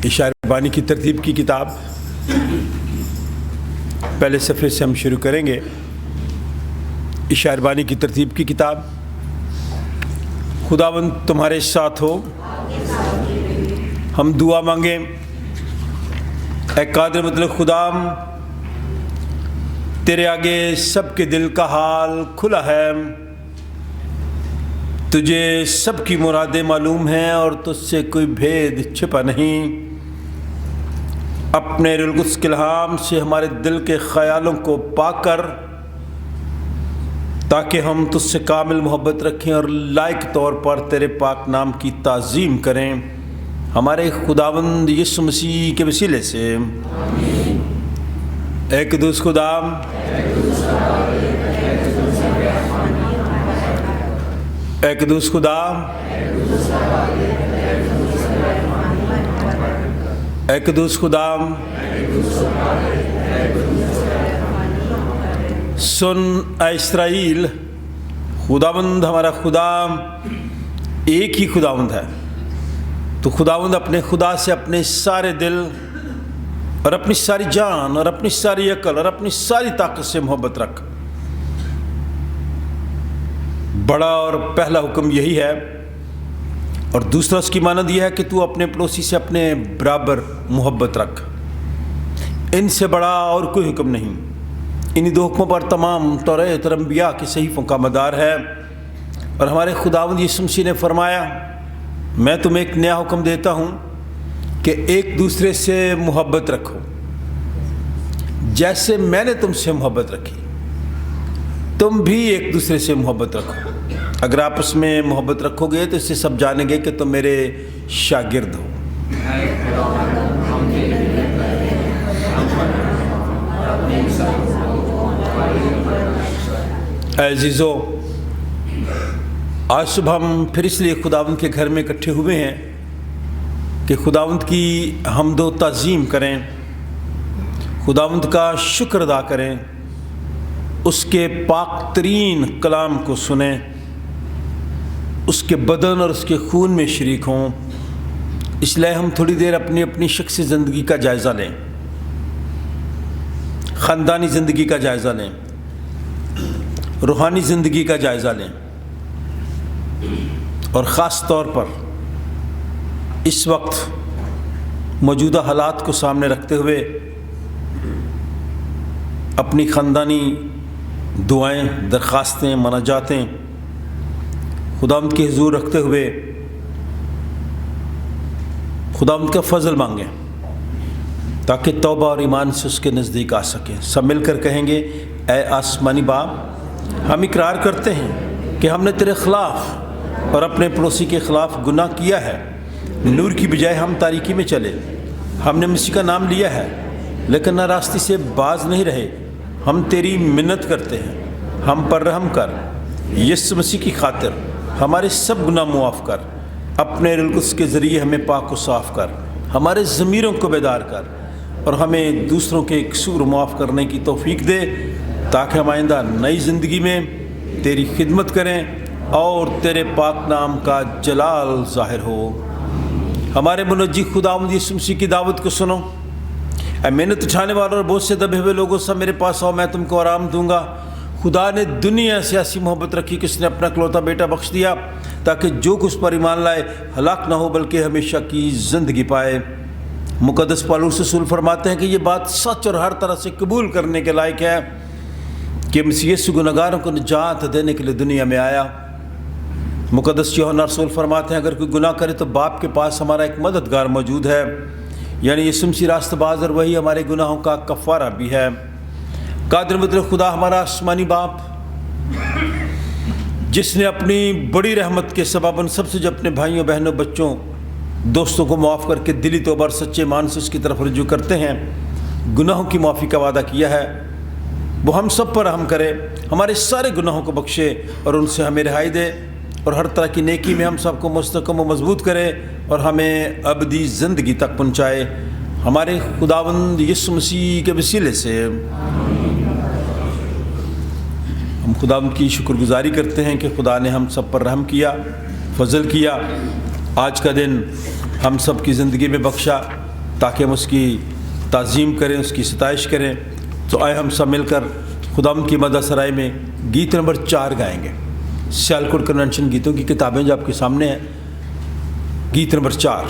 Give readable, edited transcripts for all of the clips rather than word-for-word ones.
شاعربانی کی ترتیب کی کتاب پہلے صفحے سے ہم شروع کریں گے۔ شاعربانی کی ترتیب کی کتاب۔ خداوند تمہارے ساتھ ہو، ہم دعا مانگیں۔ اے قادر مطلق خدا، تیرے آگے سب کے دل کا حال کھلا ہے، تجھے سب کی مرادیں معلوم ہیں اور تجھ سے کوئی بھید چھپا نہیں۔ اپنے روح القدس کے الہام سے ہمارے دل کے خیالوں کو پاک کر، تاکہ ہم تجھ سے کامل محبت رکھیں اور لائق طور پر تیرے پاک نام کی تعظیم کریں، ہمارے خداوند یسوع مسیح کے وسیلے سے۔ اے قدوس خدا، اے قدوس خدا، اے قدوس خدا، سن اے اسرائیل، خداوند ہمارا خدا ایک ہی خداوند ہے۔ تو خداوند اپنے خدا سے اپنے سارے دل اور اپنی ساری جان اور اپنی ساری عقل اور اپنی ساری طاقت سے محبت رکھ۔ بڑا اور پہلا حکم یہی ہے، اور دوسرا اس کی مانند یہ ہے کہ تو اپنے پڑوسی سے اپنے برابر محبت رکھ۔ ان سے بڑا اور کوئی حکم نہیں۔ انہی دو حکموں پر تمام توریت اور انبیاء کے صحیفوں کا مدار ہے۔ اور ہمارے خداوند یسوع مسیح نے فرمایا، میں تمہیں ایک نیا حکم دیتا ہوں کہ ایک دوسرے سے محبت رکھو، جیسے میں نے تم سے محبت رکھی تم بھی ایک دوسرے سے محبت رکھو۔ اگر آپ اس میں محبت رکھو گے تو اس سے سب جانیں گے کہ تم میرے شاگرد ہو۔ اے عزیزو، آج صبح ہم پھر اس لیے خداوند کے گھر میں اکٹھے ہوئے ہیں کہ خداوند کی حمد و تعظیم کریں، خداوند کا شکر ادا کریں، اس کے پاک ترین کلام کو سنیں، اس کے بدن اور اس کے خون میں شریک ہوں۔ اس لیے ہم تھوڑی دیر اپنی اپنی شخصی زندگی کا جائزہ لیں، خاندانی زندگی کا جائزہ لیں، روحانی زندگی کا جائزہ لیں، اور خاص طور پر اس وقت موجودہ حالات کو سامنے رکھتے ہوئے اپنی خاندانی دعائیں، درخواستیں، مناجاتیں خداوند کے حضور رکھتے ہوئے خداوند کا فضل مانگیں، تاکہ توبہ اور ایمان سے اس کے نزدیک آ سکیں۔ سب مل کر کہیں گے، اے آسمانی باپ، ہم اقرار کرتے ہیں کہ ہم نے تیرے خلاف اور اپنے پڑوسی کے خلاف گناہ کیا ہے۔ نور کی بجائے ہم تاریکی میں چلے، ہم نے مسیح کا نام لیا ہے لیکن نہ راستے سے باز نہیں رہے۔ ہم تیری منت کرتے ہیں، ہم پر رحم کر، یسوع مسیح کی خاطر ہمارے سب گناہ معاف کر، اپنے روح القدس کے ذریعے ہمیں پاک و صاف کر، ہمارے ضمیروں کو بیدار کر، اور ہمیں دوسروں کے قصور معاف کرنے کی توفیق دے، تاکہ ہم آئندہ نئی زندگی میں تیری خدمت کریں اور تیرے پاک نام کا جلال ظاہر ہو۔ ہمارے منجی خداوند یسوع مسیح کی دعوت کو سنو۔ اے محنت اٹھانے والوں اور بہت سے دبے ہوئے لوگوں سے میرے پاس آؤ، میں تم کو آرام دوں گا۔ خدا نے دنیا سے ایسی محبت رکھی کہ اس نے اپنا اکلوتا بیٹا بخش دیا، تاکہ جو کچھ پر ایمان لائے ہلاک نہ ہو بلکہ ہمیشہ کی زندگی پائے۔ مقدس پالوس رسول فرماتے ہیں کہ یہ بات سچ اور ہر طرح سے قبول کرنے کے لائق ہے کہ مسیح یسوع گنہگاروں کو نجات دینے کے لیے دنیا میں آیا۔ مقدس یوحنا رسول فرماتے ہیں، اگر کوئی گناہ کرے تو باپ کے پاس ہمارا ایک مددگار موجود ہے، یعنی یسوع مسیح راست باز، اور وہی ہمارے گناہوں کا کفارہ بھی ہے۔ قادر مطلق خدا ہمارا آسمانی باپ، جس نے اپنی بڑی رحمت کے سبب ان سب سے جو اپنے بھائیوں، بہنوں، بچوں، دوستوں کو معاف کر کے دلی توبہ اور سچے ایمان سے اس کی طرف رجوع کرتے ہیں، گناہوں کی معافی کا وعدہ کیا ہے۔ وہ ہم سب پر رحم کرے، ہمارے سارے گناہوں کو بخشے اور ان سے ہمیں رہائی دے، اور ہر طرح کی نیکی میں ہم سب کو مستحکم و مضبوط کرے اور ہمیں ابدی زندگی تک پہنچائے، ہمارے خداوند یسوع مسیح کے وسیلے سے۔ ہم خداوند کی شکر گزاری کرتے ہیں کہ خدا نے ہم سب پر رحم کیا، فضل کیا، آج کا دن ہم سب کی زندگی میں بخشا، تاکہ ہم اس کی تعظیم کریں، اس کی ستائش کریں۔ تو آئے ہم سب مل کر خداوند کی مدح سرائی میں گیت نمبر 4 گائیں گے۔ سیالکوٹ کنونشن گیتوں کی کتابیں جو آپ کے سامنے ہیں، گیت نمبر 4۔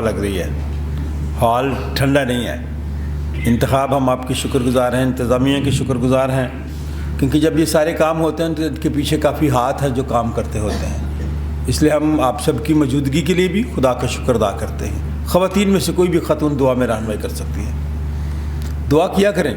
لگ رہی ہے، حال ٹھنڈا نہیں ہے۔ انتخاب ہم آپ کے شکر گزار ہیں، انتظامیہ کے شکر گزار ہیں، کیونکہ جب یہ سارے کام ہوتے ہیں تو ان کے پیچھے کافی ہاتھ ہے جو کام کرتے ہوتے ہیں۔ اس لیے ہم آپ سب کی موجودگی کے لیے بھی خدا کا شکر ادا کرتے ہیں۔ خواتین میں سے کوئی بھی خاتون دعا میں رہنمائی کر سکتی ہے، دعا کیا کریں۔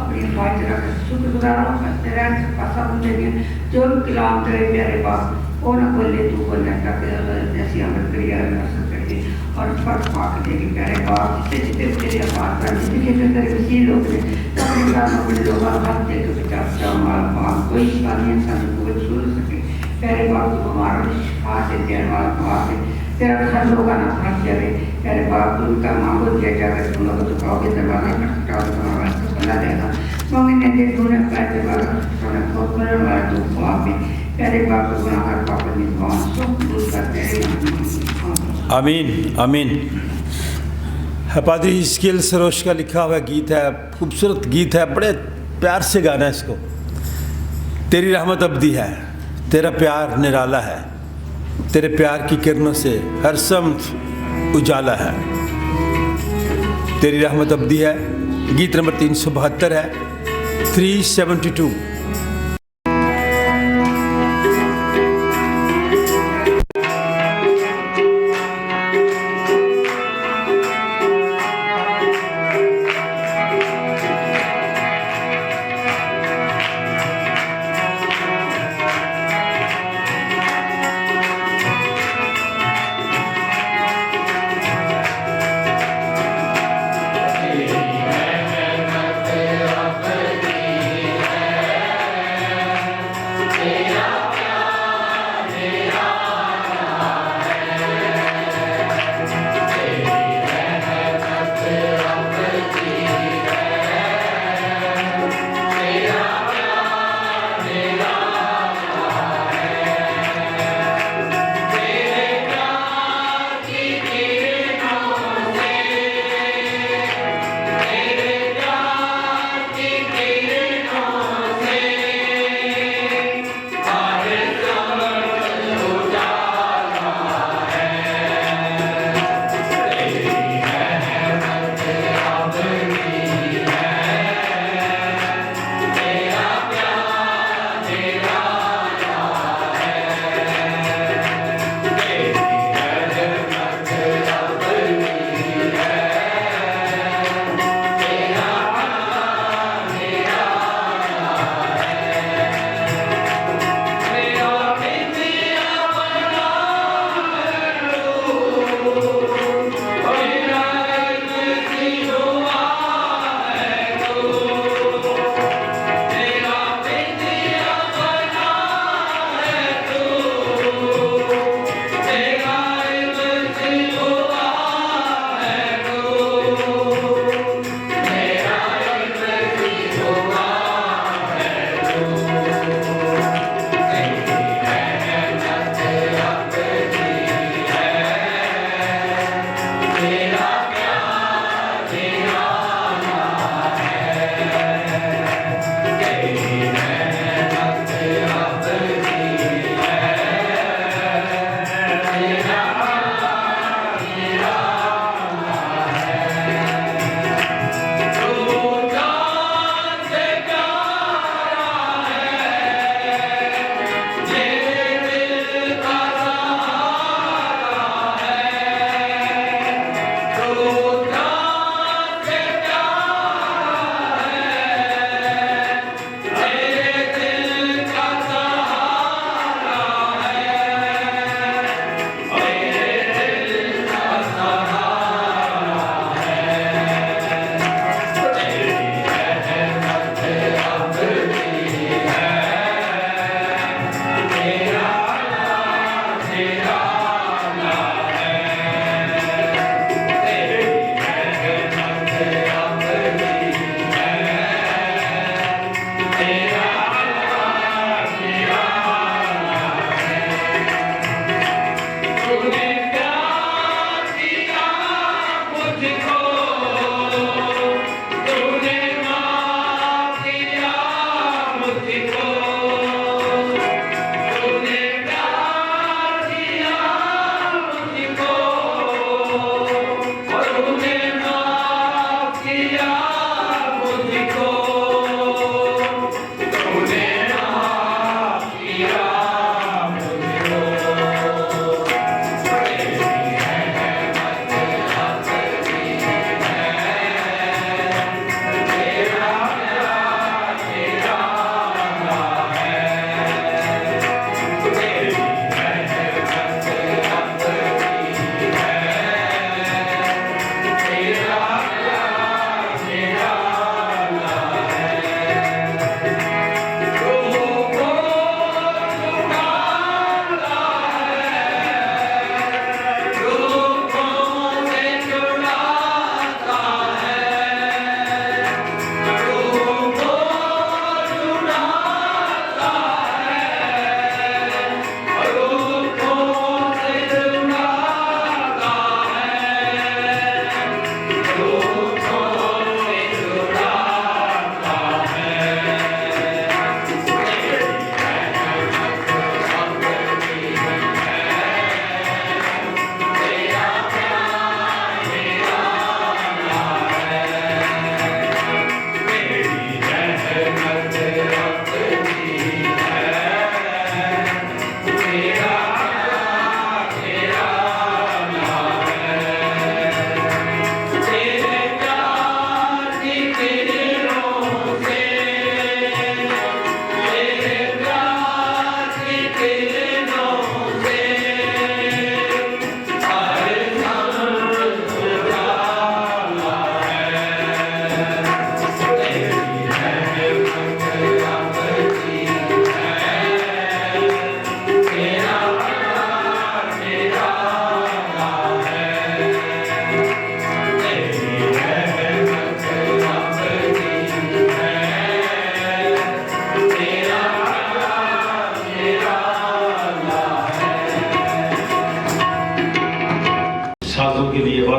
اپنی حفاظت رکھ شکر گزاروں کرتے رہنے سے پاسا بندے میں جو بھی کلام کرے پیارے باپ وہ نہ بولے تو بولنا تاکہ ایسی عمل کری حاصل کریے اور فرق پا کے دے کے پیارے باپ جتنے جتنے تیرے آباد کر جتنے جتنے تیرے وسیع لوگ نے اپنے گھر میں بڑے لوگ ہاتھ دے کے بچا بچا مال باپ کوئی شفا نہیں انسان کو کوئی چھوڑ سکے پیارے باپ کو ہمارا شفا سے دین والا دعا سے تیرا ہر لوگ نہ پھنس جائے پیارے باپ ان کا مانگو دیا جائے تم لوگ تو کہو گے دروازے پر کٹاؤ تمہارا بنا دے گا مانگنے دے دونوں پیارے باپ سونا کھوٹ کرنے والا تو خواب میں پیارے باپ کو گناہ کر پاپ اپنی دعا سب دور کرتے رہے आमीन आमीन। पादरी हिस्कियल सरोश का लिखा हुआ गीत है, खूबसूरत गीत है, बड़े प्यार से गाना है इसको। तेरी रहमत अब्दी है, तेरा प्यार निराला है, तेरे प्यार की किरणों से हर समत उजाला है। तेरी रहमत अब्दी है, गीत नंबर 372 है, 372।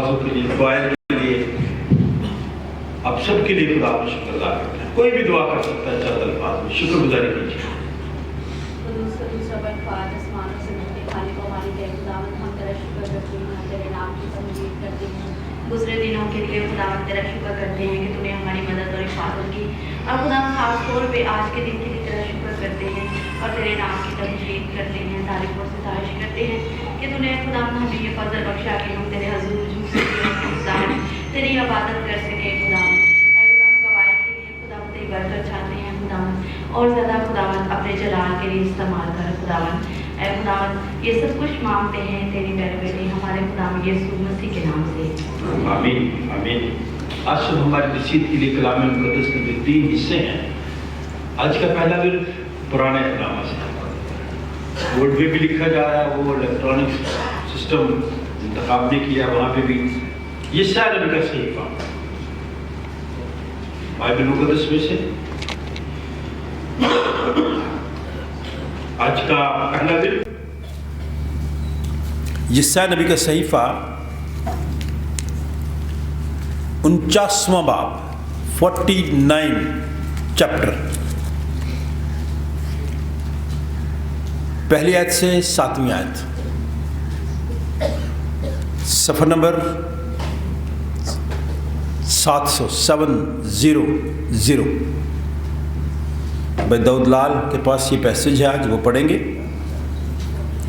नमाजों के लिए, दुआएं के लिए, आप सबके लिए खुदा का शुक्र अदा करते हैं। कोई भी दुआ कर सकता है चंद अल्फाज में, शुक्रगुजारी कीजिए। दूसरे दिनों के लिए खुदा तेरा शुक्र करते हैं कि तूने हमारी मदद और हिफाजत की, और खुदा खास तौर पे आज के दिन के लिए तेरा शुक्र करते हैं और तेरे नाम की तमजीद करते हैं, तारीफ और सितारिश करते हैं कि तूने खुदा हमें ये फजल बख्शा कि हम तेरे हजूर झुक सके, तेरी इबादत कर सके। खुदा गवाही के लिए खुदा तेरी बरकत चाहते हैं खुदा, और ज़्यादा खुदा अपने जलाल के लिए इस्तेमाल कर खुदा। खुदा ये सब कुछ मांगते हैं तेरी बेटे हमारे खुदा यीशु मसीह के नाम से, आमीन आमीन। आज सब हमारी नसीहत के लिए कलाम मुक़द्दस के जो 3 हिस्से हैं, आज का पहला विर्द पुराने नामा से, बोर्ड पे भी लिखा जा रहा है, वो इलेक्ट्रॉनिक सिस्टम इंतखाब ने किया, वहाँ पे भी यशायाह नबी का सहीफा बाइबल मुक़द्दस में से। आज का पहला विर्द यशायाह नबी का सहीफा 49वां बाब 49 चैप्टर, पहली आयत से 7वीं आयत, सफ़र नंबर 700 भाई दाऊद लाल के पास ये पैसेज है, आज वो पढ़ेंगे।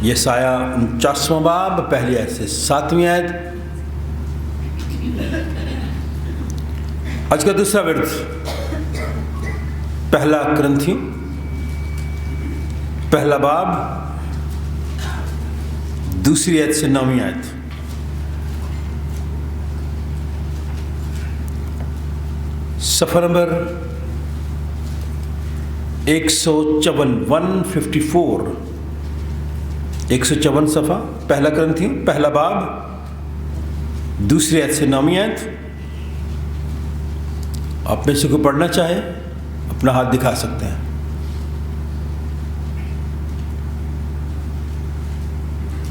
यशायाह 49वां बाब पहली आयत से 7वीं आयत। आज का दूसरा विर्द पहला करंथियों पहला बाब दूसरी आयत से 9वीं आयत। सफ़र नंबर 154 154 सफ़ा, पहला करंथियों पहला बाब दूसरी आयत से 9वीं आयत। आप में से कोई पढ़ना चाहे अपना हाथ दिखा सकते हैं।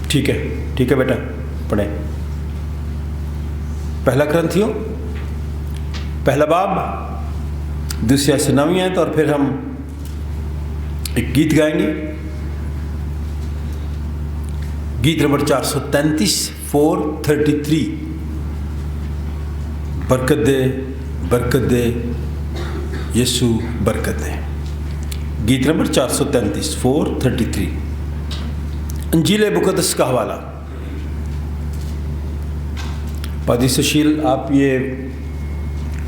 ठीक है बेटा, पढ़ें। पहला करंथियों पहला बाब दूसरी आयत से 9वीं आयत, और फिर हम एक गीत गाएंगे, गीत नंबर 433 433। बरकत दे यीशु बरकत दे। गीत नंबर 433 433। इंजील मुक़द्दस का हवाला। पादी सुशील, आप ये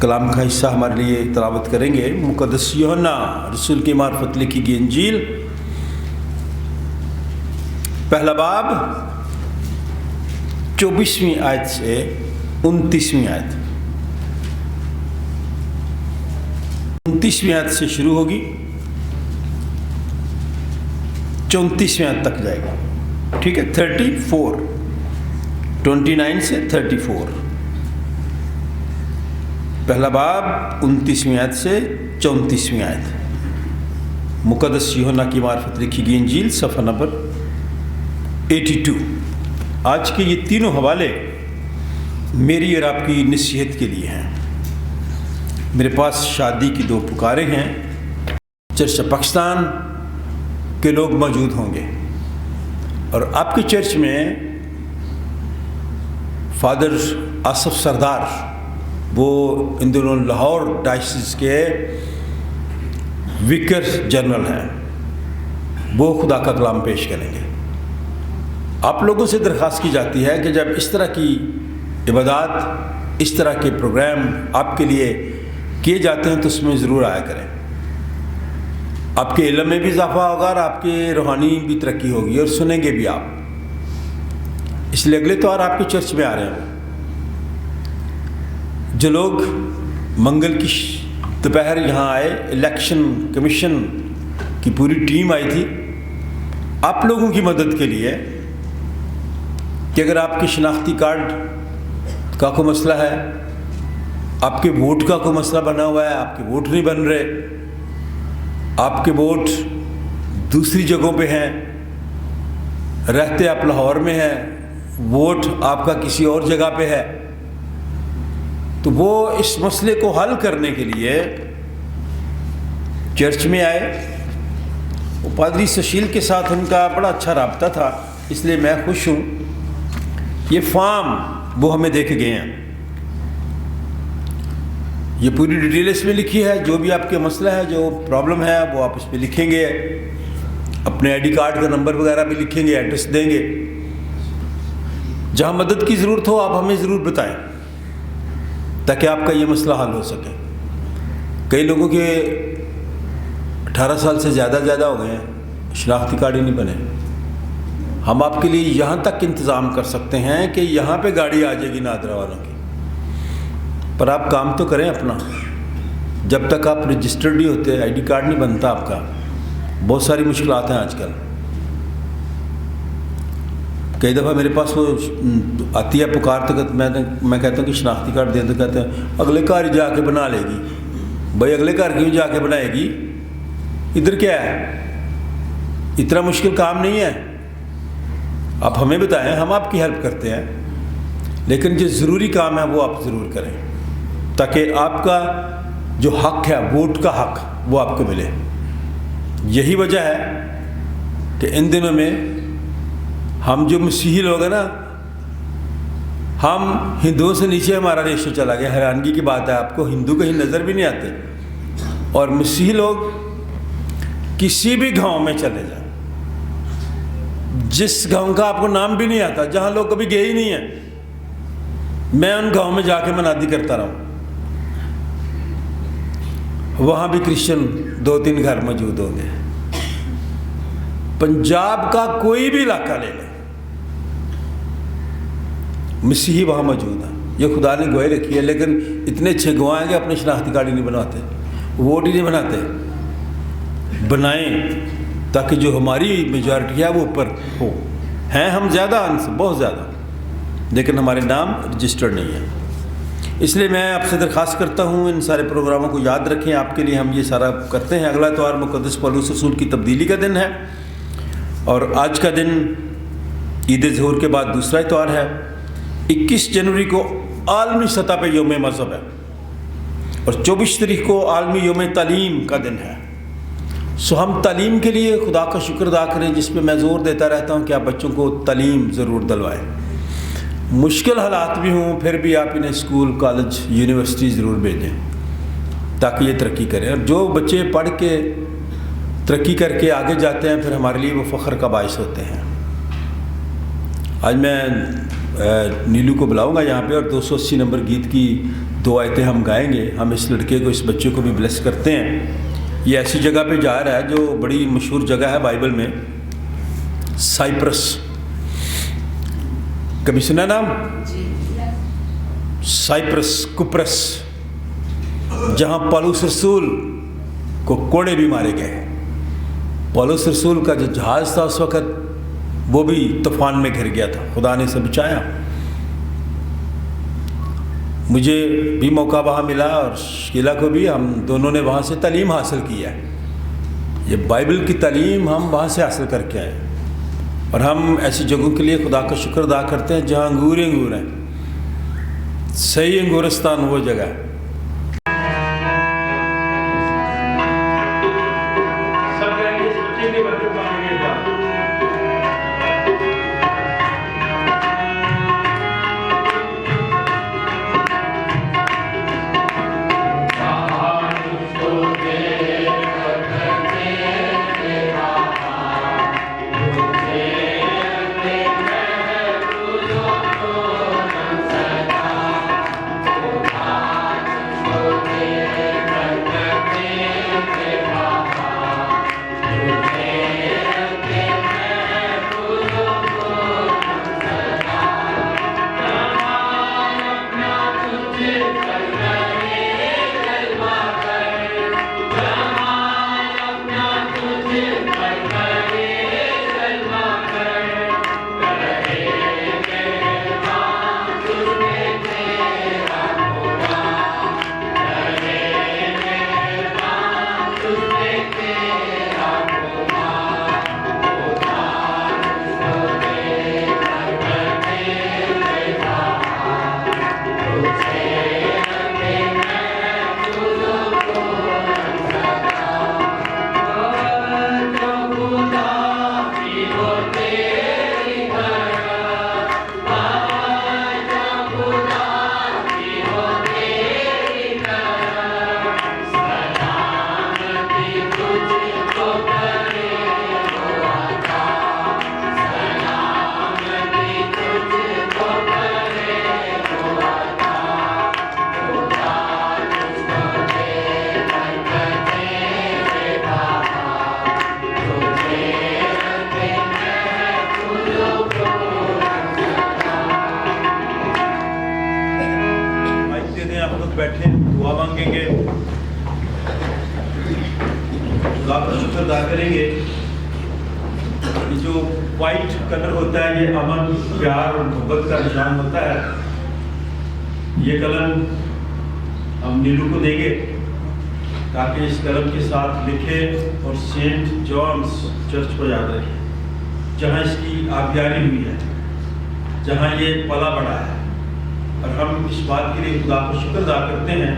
कलाम का हिस्सा हमारे लिए तिलावत करेंगे। मुक़द्दस यूहन्ना रसूल की मार्फत लिखी गई इंजील, पहला बाब 24वीं आयत से 29वीं आयत। 29वीं आयत से शुरू होगी, 34वीं आयत तक जाएगा। ठीक है, 29 से 34। पहला बाब 29वीं आयत से 34वीं आयत। मुक़द्दस यूहन्ना की मार्फत लिखी गई इंजील, सफ़ा नंबर 82। आज के ये तीनों हवाले मेरी और आपकी नसीहत के लिए हैं। मेरे पास शादी की 2 पुकारें हैं। चर्च पाकिस्तान के लोग मौजूद होंगे, और आपके चर्च में फादर आसफ सरदार, वो इन दिनों लाहौर डायसिस के विकर जनरल हैं, वो खुदा का कलाम पेश करेंगे। आप लोगों से दरख्वास्त की जाती है कि जब इस तरह की इबादत, इस तरह के प्रोग्राम आपके लिए किए जाते हैं तो उसमें ज़रूर आया करें। आपके इल्म में भी इजाफा होगा और आपके रूहानी भी तरक्की होगी, और सुनेंगे भी आप। इसलिए अगले तौर आपके चर्च में आ रहे हैं। जो लोग मंगल की दोपहर यहाँ आए, इलेक्शन कमीशन की पूरी टीम आई थी आप लोगों की मदद के लिए कि अगर आपके शनाख्ती कार्ड का कोई मसला है, आपके वोट का कोई मसला बना हुआ है, आपके वोट नहीं बन रहे, आपके वोट दूसरी जगहों पे हैं, रहते आप लाहौर में हैं, वोट आपका किसी और जगह पे है, تو وہ اس مسئلے کو حل کرنے کے لیے چرچ میں آئے. وہ پادری سشیل کے ساتھ ان کا بڑا اچھا رابطہ تھا، اس لیے میں خوش ہوں. یہ فارم وہ ہمیں دے کے گئے ہیں، یہ پوری ڈیٹیل اس میں لکھی ہے. جو بھی آپ کے مسئلہ ہے، جو پرابلم ہے، وہ آپ اس پہ لکھیں گے، اپنے آئی ڈی کارڈ کا نمبر وغیرہ بھی لکھیں گے، ایڈریس دیں گے. جہاں مدد کی ضرورت ہو آپ ہمیں ضرور بتائیں تاکہ آپ کا یہ مسئلہ حل ہو سکے. کئی لوگوں کے 18 سال سے زیادہ ہو گئے ہیں، شناختی کارڈ ہی نہیں بنے. ہم آپ کے لیے یہاں تک انتظام کر سکتے ہیں کہ یہاں پہ گاڑی آ جائے گی نادرا والوں کی، پر آپ کام تو کریں اپنا. جب تک آپ رجسٹرڈ نہیں ہوتے، آئی ڈی کارڈ نہیں بنتا آپ کا. بہت ساری مشکلات ہیں آج کل. کئی دفعہ میرے پاس وہ آتی ہے پکار، تو میں کہتا ہوں کہ شناختی کارڈ دے دو، کہتے ہیں اگلے گھر جا کے بنا لے گی. بھائی اگلے گھر کیوں جا کے بنائے گی؟ ادھر کیا ہے؟ اتنا مشکل کام نہیں ہے. آپ ہمیں بتائیں، ہم آپ کی ہیلپ کرتے ہیں، لیکن جو ضروری کام ہے وہ آپ ضرور کریں تاکہ آپ کا جو حق ہے، ووٹ کا حق، وہ آپ کو ملے. یہی وجہ ہے کہ ان دنوں میں ہم جو مسیحی لوگ ہیں نا، ہم ہندوؤں سے نیچے ہمارا ریشو چلا گیا. حیرانگی کی بات ہے، آپ کو ہندو کہیں نظر بھی نہیں آتے. اور مسیحی لوگ کسی بھی گاؤں میں چلے جائیں، جس گاؤں کا آپ کو نام بھی نہیں آتا، جہاں لوگ کبھی گئے ہی نہیں ہیں، میں ان گاؤں میں جا کے منادی کرتا رہا ہوں. وہاں بھی کرسچن 2-3 گھر موجود ہوں گے. پنجاب کا کوئی بھی علاقہ لے لیں، مسیحی وہاں موجود ہیں. یہ خدا نے گواہی رکھی ہے. لیکن اتنے اچھے گواہ ہیں کہ اپنے شناختی کارڈ ہی نہیں بنواتے، ووٹ ہی نہیں بناتے. بنائیں تاکہ جو ہماری میجارٹی ہے وہ اوپر ہو. ہیں ہم زیادہ، ان سے بہت زیادہ، لیکن ہمارے نام رجسٹرڈ نہیں ہیں. اس لیے میں آپ سے درخواست کرتا ہوں ان سارے پروگراموں کو یاد رکھیں. آپ کے لیے ہم یہ سارا کرتے ہیں. اگلا اتوار مقدس پولس رسول کی تبدیلی کا دن ہے، اور آج کا دن عید ظہور کے بعد دوسرا اتوار ہے. 21 جنوری کو عالمی سطح پہ یوم مذہب ہے، اور 24 تاریخ کو عالمی یوم تعلیم کا دن ہے. سو ہم تعلیم کے لیے خدا کا شکر ادا کریں، جس پہ میں زور دیتا رہتا ہوں کہ آپ بچوں کو تعلیم ضرور دلوائیں. مشکل حالات بھی ہوں پھر بھی آپ انہیں اسکول، کالج، یونیورسٹی ضرور بھیجیں تاکہ یہ ترقی کریں. اور جو بچے پڑھ کے ترقی کر کے آگے جاتے ہیں، پھر ہمارے لیے وہ فخر کا باعث ہوتے ہیں. آج میں نیلو کو بلاؤں گا یہاں پہ، اور 280 نمبر گیت کی 2 آیتیں ہم گائیں گے. ہم اس لڑکے کو، اس بچے کو بھی بلیس کرتے ہیں. یہ ایسی جگہ پہ جا رہا ہے جو بڑی مشہور جگہ ہے بائبل میں، سائپرس. کبھی سنا نام؟ سائپرس، کپرس، جہاں پولس رسول کو کوڑے بھی مارے گئے. پولس رسول کا جو جہاز تھا اس وقت، وہ بھی طوفان میں گھر گیا تھا. خدا نے اسے بچایا. مجھے بھی موقع وہاں ملا، اور شکیلا کو بھی. ہم دونوں نے وہاں سے تعلیم حاصل کی ہے. یہ بائبل کی تعلیم ہم وہاں سے حاصل کر کے آئے. اور ہم ایسی جگہوں کے لیے خدا کا شکر ادا کرتے ہیں جہاں انگور ہیں. صحیح انگورستان وہ جگہ ہے. مانگیں گے, خدا کا شکر ادا کریں گے. یہ جو وائٹ کلر ہوتا ہے یہ امن, پیار اور محبت کا نشان ہوتا ہے. یہ قلم ہم نیلو کو دیں گے تاکہ اس قلم کے ساتھ لکھے اور سینٹ جانس چرچ کو یاد رکھے, جہاں اس کی آبیاری ہوئی ہے, جہاں یہ پلا بڑا ہے. اور ہم اس بات کے لیے خدا کو شکر ادا کرتے ہیں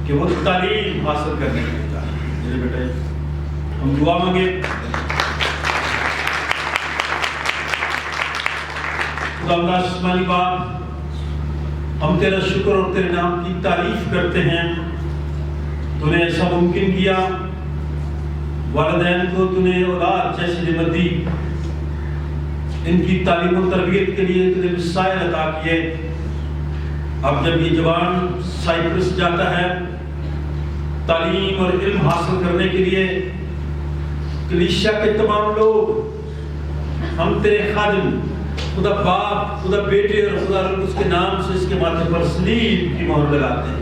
کہ وہ تعلیم حاصل کرنے کے لیے چاہتے ہیں. میرے بیٹے ہم دعا مانگے. خدا آسمانی باپ, ہم تیرا شکر اور تیرے نام کی تعریف کرتے ہیں. تو نے ایسا ممکن کیا, والدین کو تو نے اولاد جیسی نعمت دی, ان کی تعلیم و تربیت کے لیے تو نے وسائل عطا کیے. اب جب یہ جوان سائپرس جاتا ہے تعلیم اور علم حاصل کرنے کے لیے, کلیسیا کے تمام لوگ ہم تیرے خادم خدا باپ, خدا بیٹے اور خدا روح اس کے نام سے اس کے ماتھے پر صلیب کی مہر لگاتے ہیں.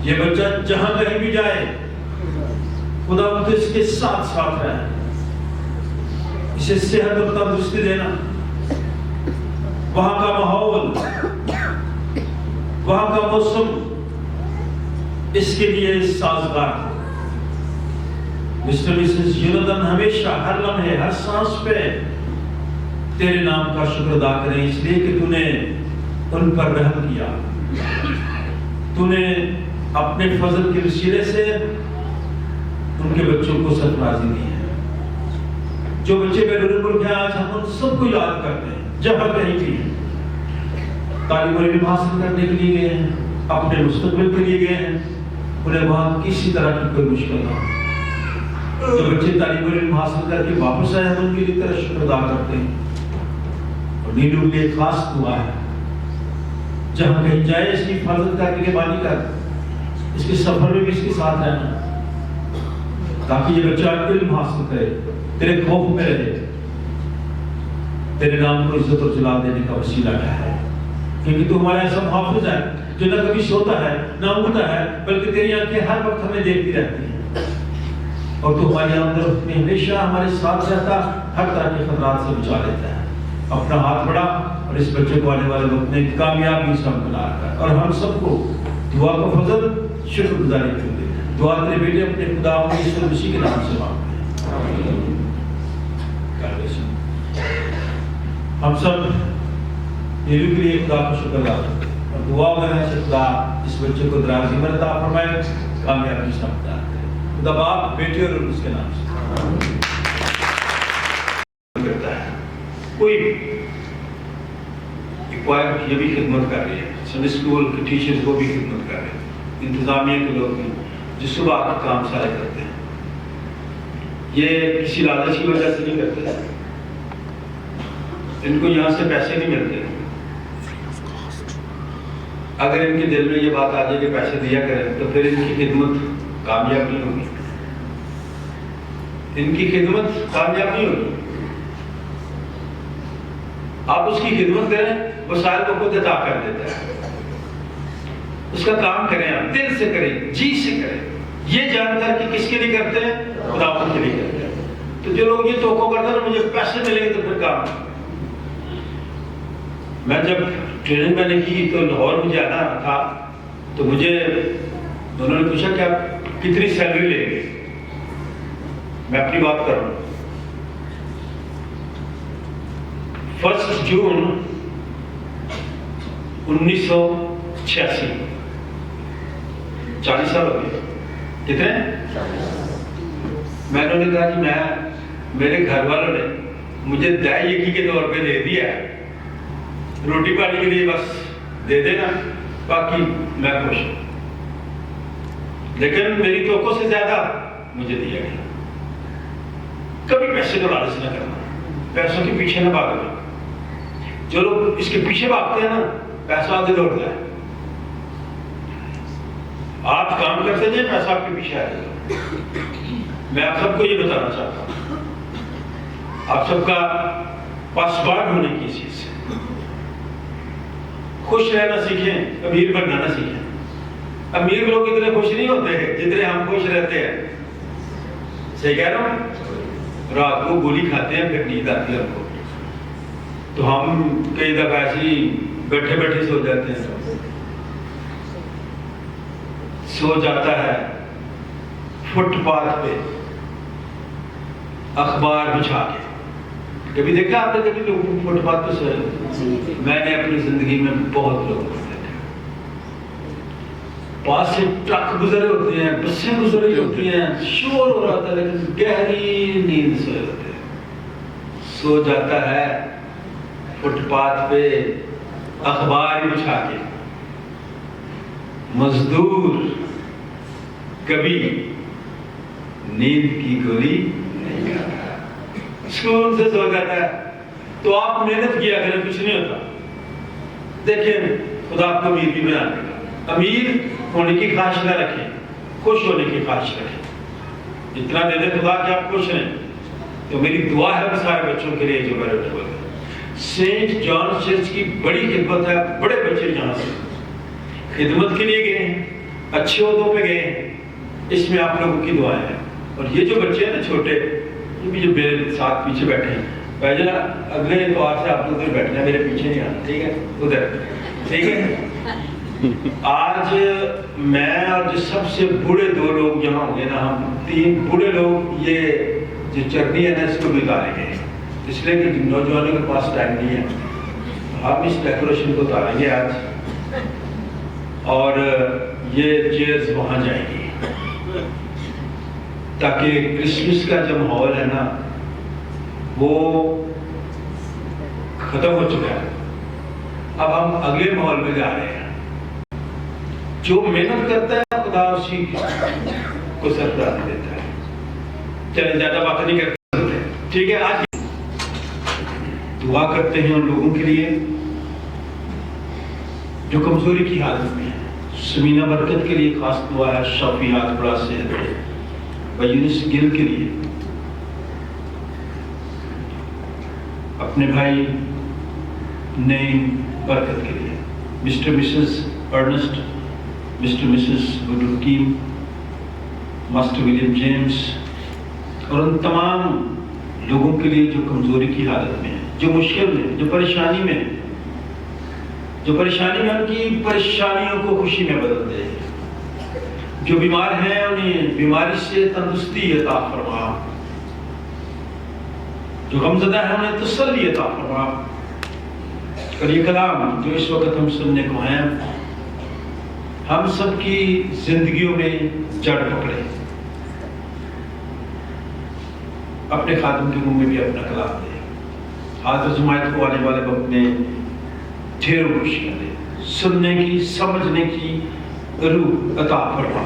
یہ بچہ جہاں کہیں بھی جائے خدا ان کو اس کے ساتھ ساتھ رہے, اسے صحت اور تندرستی دینا. وہاں کا ماحول, وہاں کا موسم اس کے لیے سازگار. مسٹر مسز یونتن ہمیشہ ہر لمحے ہر سانس پہ تیرے نام کا شکر ادا کریں, اس لیے کہ تو نے ان پر رحم کیا. تو نے اپنے فضل کے وسیلے سے ان کے بچوں کو سرفرازی دی ہے. جو بچے بیرون ملک ہیں آج ہم ان سب کو یاد کرتے ہیں, جہاں کہیں بھی ہیں, تعلیم و علم حاصل کرنے کے لیے گئے ہیں, اپنے مستقبل کے لیے گئے ہیں. انہیں وہاں کسی طرح کی کوئی مشکل نہ ہو. جو بچے تعلیم و علم حاصل کر کے واپس آئے ہیں ان کے لیے تیرا شکر ادا کرتے ہیں. اور نیلو کے لیے خاص دعا ہے, جہاں کہیں جائے اس کی حفاظت کر کے بانی کر, اس کے سفر میں بھی اس کے ساتھ رہنا, تاکہ یہ بچہ علم حاصل کرے, تیرے خوف میں رہے, تیرے نام کو عزت اور جلال دینے کا وسیلہ ہے. کیونکہ تو ہمارا ایسا محافظ ہے جو نہ کبھی سوتا ہے نہ اٹھتا ہے, بلکہ تیری آنکھیں ہر وقت ہمیں دیکھتی رہتی ہیں. اور تو ہماری آمد میں ہمیشہ ہمارے ساتھ رہتا, ہر طرح کے خطرات سے بچا لیتا ہے. اپنا ہاتھ بڑھا اور اس بچے کو آنے والے وقت میں کامیابی سے ہمکنار کر, اور ہم سب کو دعا کا فضل شکر گزاری کر دے. دعا تیرے بیٹے اپنے خدا یسوع مسیح کے نام سے مانگتے ہیں. ہم سب نیلو کے لیے خدا کو شکر ادا کرتے ہیں اور دعا میں ہے کہ خدا اس بچے کو دراز عمر عطا فرمائے, کامیابی سے ہمکنار کرے. خدا باپ, بیٹے اور اس کے نام سے کرتا ہے. کوئی یہ بھی خدمت کر رہی ہے, سنڈے اسکول کے ٹیچرز کو بھی خدمت کر رہے ہیں, انتظامیہ کے لوگ ہیں جو صبح کا کام سارے کرتے ہیں. یہ کسی لالچ کی وجہ سے نہیں کرتے, ان کو یہاں سے پیسے نہیں ملتے. اگر ان کے دل میں یہ بات آ جائے کہ پیسے دیا کریں تو پھر ان کی خدمت کامیاب نہیں ہوگی, ان کی خدمت کامیاب نہیں ہوگی. آپ اس کی خدمت کریں, وسائل کو خود عطا کر دیتا ہے. اس کا کام کریں, آپ دل سے کریں, جی سے کریں, یہ جان کر کہ کس کے لیے کرتے ہیں, خدا کے لیے کرتے ہیں. تو جو لوگ یہ توقع کرتے ہیں مجھے پیسے ملیں گے تو پھر کام. میں جب ٹریننگ میں نے کی تو لاہور مجھے آنا تھا, تو مجھے انہوں نے پوچھا کہ آپ کتنی سیلری لیں گے. میں اپنی بات کر رہا ہوں. 1 جون 1986, 40 سال ہو گئے. کتنے؟ میں نے کہا جی میرے گھر والوں نے مجھے دائیگی کے طور پہ دے دیا ہے, روٹی پانی کے لیے بس دے دینا, باقی میں خوش ہوں. لیکن میری توقع سے زیادہ مجھے دیا گیا. کبھی پیسے کو لالچ نہ کرنا, پیسوں کے پیچھے نہ بھاگنا. جو لوگ اس کے پیچھے بھاگتے ہیں نا, پیسہ آگے دوڑتا ہے. آپ کام کرتے جائیں, پیسہ آپ کے پیچھے آئے گا. میں آپ سب کو یہ بتانا چاہتا ہوں, آپ سب کا پاسبان ہونے کی چیز ہے. خوش رہنا سیکھیں, امیر بننا نہ سیکھیں. امیر لوگ اتنے خوش نہیں ہوتے ہیں جتنے ہم خوش رہتے ہیں. صحیح کہہ رہا ہوں؟ رات کو گولی کھاتے ہیں پھر نیند آتی ہے ہم کو, تو ہم کئی دفعہ ایسے ہی بیٹھے بیٹھے سو جاتے ہیں. سو جاتا ہے فٹ پاتھ پہ اخبار بچھا کے. کبھی دیکھا آپ نے کبھی لوگ فٹ پاتھ پہ سوئے؟ میں نے اپنی زندگی میں بہت لوگوں کو دیکھا. پاس سے ٹرک گزرے ہوتے ہیں, بسیں گزری ہوتی ہیں, شور ہو رہا ہوتا ہے, لیکن گہری نیند سوئے ہوتے ہیں. سو جاتا ہے فٹ پاتھ پہ اخبار بچھا کے. مزدور کبھی نیند کی گولی نہیں کھاتا, سکون سے سو جاتا ہے. تو آپ محنت کیا کریں, کچھ نہیں ہوتا. دیکھیں خدا آپ کو امیر بھی بنا دے گا. امیر ہونے کی خواہش نہ رکھیں, خوش ہونے کی خواہش رکھیں. اتنا دے دے خدا کہ آپ خوش رہیں. تو میری دعا ہے سارے بچوں کے لیے جو میرے بچوں ہیں. سینٹ جان چرچ کی بڑی خدمت ہے, بڑے بچے یہاں سے خدمت کے لیے گئے ہیں, اچھے عہدوں پہ گئے ہیں. اس میں آپ لوگوں کی دعائیں ہیں. اور یہ جو بچے ہیں نا چھوٹے, یہ بھی جو میرے ساتھ پیچھے بیٹھے ہیں, بھائی جانا اگلے اتوار سے آپ لوگ ادھر بیٹھنا ہے, میرے پیچھے نہیں آنا, ٹھیک ہے؟ ادھر, ٹھیک ہے؟ آج میں اور جو سب سے بوڑھے 2 لوگ یہاں ہوں گے نا, ہم 3 بوڑھے لوگ یہ جو چرنی ہے نا اس کو بھی اتاریں گے, اس لیے کہ نوجوانوں کے پاس ٹائم نہیں ہے. ہم اس ڈیکوریشن کو اتاریں گے آج, اور یہ چیئرز وہاں جائیں گی, تاکہ کرسمس کا جو ماحول ہے نا وہ ختم ہو چکا ہے. اب ہم اگلے ماحول میں جا رہے ہیں. جو محنت کرتا ہے خدا اسی کو سرفراز دیتا ہے. چلیں زیادہ باتیں نہیں کرتے, ٹھیک ہے؟ آج دعا کرتے ہیں ان لوگوں کے لیے جو کمزوری کی حالت میں ہیں. سمینہ برکت کے لیے خاص دعا ہے, شفیعات بڑا صحت, یونس گل کے لیے, اپنے بھائی نعیم برکت کے لیے, Mr Mrs Ernest, Mr Mrs گڈرکیم, ماسٹر ولیم جیمز, اور ان تمام لوگوں کے لیے جو کمزوری کی حالت میں ہیں, جو مشکل میں, جو پریشانی میں, جو پریشانی میں ان کی پریشانیوں کو خوشی میں بدل دے. جو بیمار ہیں انہیں بیماری سے تندرستی عطا فرما. جو غمزدہ ہیں انہیں تسلی عطا فرما. اور یہ کلام جو اس وقت ہم سننے کو ہیں, ہم سب کی زندگیوں میں جڑ پکڑے. اپنے خادم کے منہ میں بھی اپنا کلام دے. حاضر جماعت کو آنے والے وقت میں ڈھیروں خوشیاں دے. سننے کی, سمجھنے کی روح عطا فرما.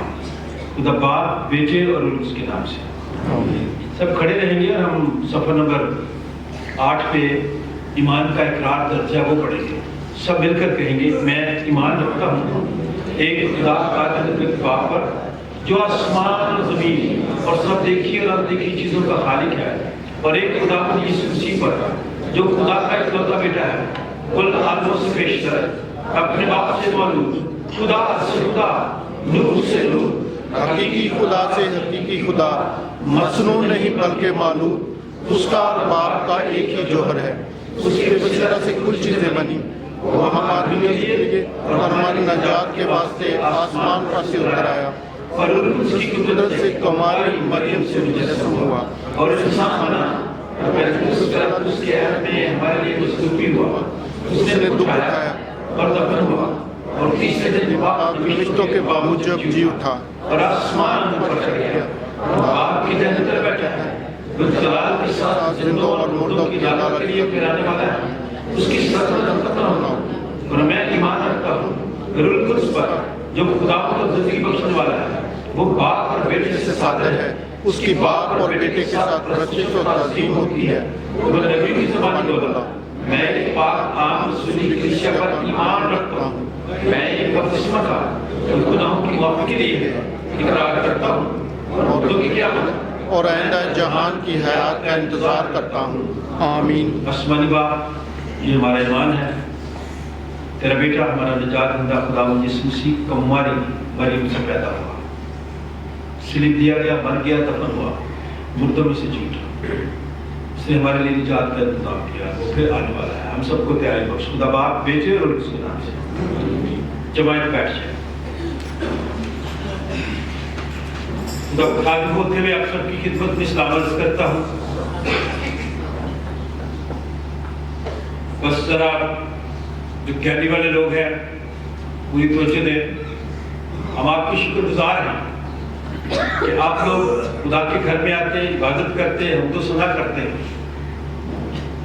خدا باپ, بیٹے اور اس کے نام سے. سب کھڑے رہیں گے اور ہم صفحہ نمبر 8 پہ ایمان کا اقرار درجہ وہ پڑھیں گے. سب مل کر کہیں گے, میں ایمان رکھتا ہوں ایک خدا قادر باپ پر جو آسمان اور زمین اور سب دیکھی اور اندیکھی چیزوں کا خالق ہے, اور ایک خدا یسوع مسیح پر جو خدا کا اکلوتا بیٹا ہے, کل عالموں سے بیشتر ہے, اپنے باپ سے مولود, خدا سے خدا, نور سے نور, حقیقی خدا سے حقیقی خدا, مصنوع نہیں بلکہ معلوم, اس کا اور باپ کا ایک ہی جوہر ہے. اس کے وسیلہ سے کل چیزیں بنی. وہ ہمارے لیے اور ہماری نجات کے واسطے آسمان پر سے اتر آیا, اور اس کی قدرت سے ہماری مریم سے مجسم ہوا, اور انسان بنا. اس کے عہد میں ہمارے لیے مصلوبی ہوا. اس نے دکھ اٹھایا اور دفن ہوا, اور تیسرے دن فرشتوں کے موجب جی اٹھا اور آسمان پر چڑھ گیا. آپ کی جنت پر بیٹھا ہے, جلال کے ساتھ زندوں اور مردوں کی عدالت کے لیے پھرانے والا ہے. اس کی سلطنت ختم ہونا, اور میں ایمان رکھتا ہوں روح القدس پر جو خدا کو زندگی بخشنے والا ہے. وہ باپ اور بیٹے سے صادر ہے. اس کی باپ اور بیٹے کے ساتھ رشت و تعظیم ہوتی ہے. وہ نبی کی زبان بولا, میں ایک پاک عام رسولی کلیسیا پر ایمان رکھتا ہوں. میں ایک بپتسمہ کا جو گناہوں کی معافی کے لیے ہے اقرار کرتا ہوں, اور تو کیا اور آئندہ جہان کی حیات کا انتظار کرتا ہوں. آمین. آسمانی باپ, یہ ہمارا ایمان ہے, तेरा बेटा हमारा निजात दहिंदा खुदावंद यीशु मसीह कमवारी मरियम से पैदा हुआ, सलीब दिया गया, मर गया, दफन हुआ, मुर्दों में से जी उठा, उसने हमारे लिए निजात का इंतजाम किया, वो फिर आने वाला है। हम सबको तैयारी बख्श खुदा बाप, बेटे और उसके नाम से जमायत बैठ जाए। खुदा खाली होते हुए आप सबकी खिदमत में सलाम अर्ज करता हूँ। बस जरा जो कहने वाले लोग हैं पूरी तवज्जो दें। हम आपके शुक्रगुजार हैं कि आप लोग खुदा के घर में आते हैं, इबादत करते हैं, हम तो सना करते हैं।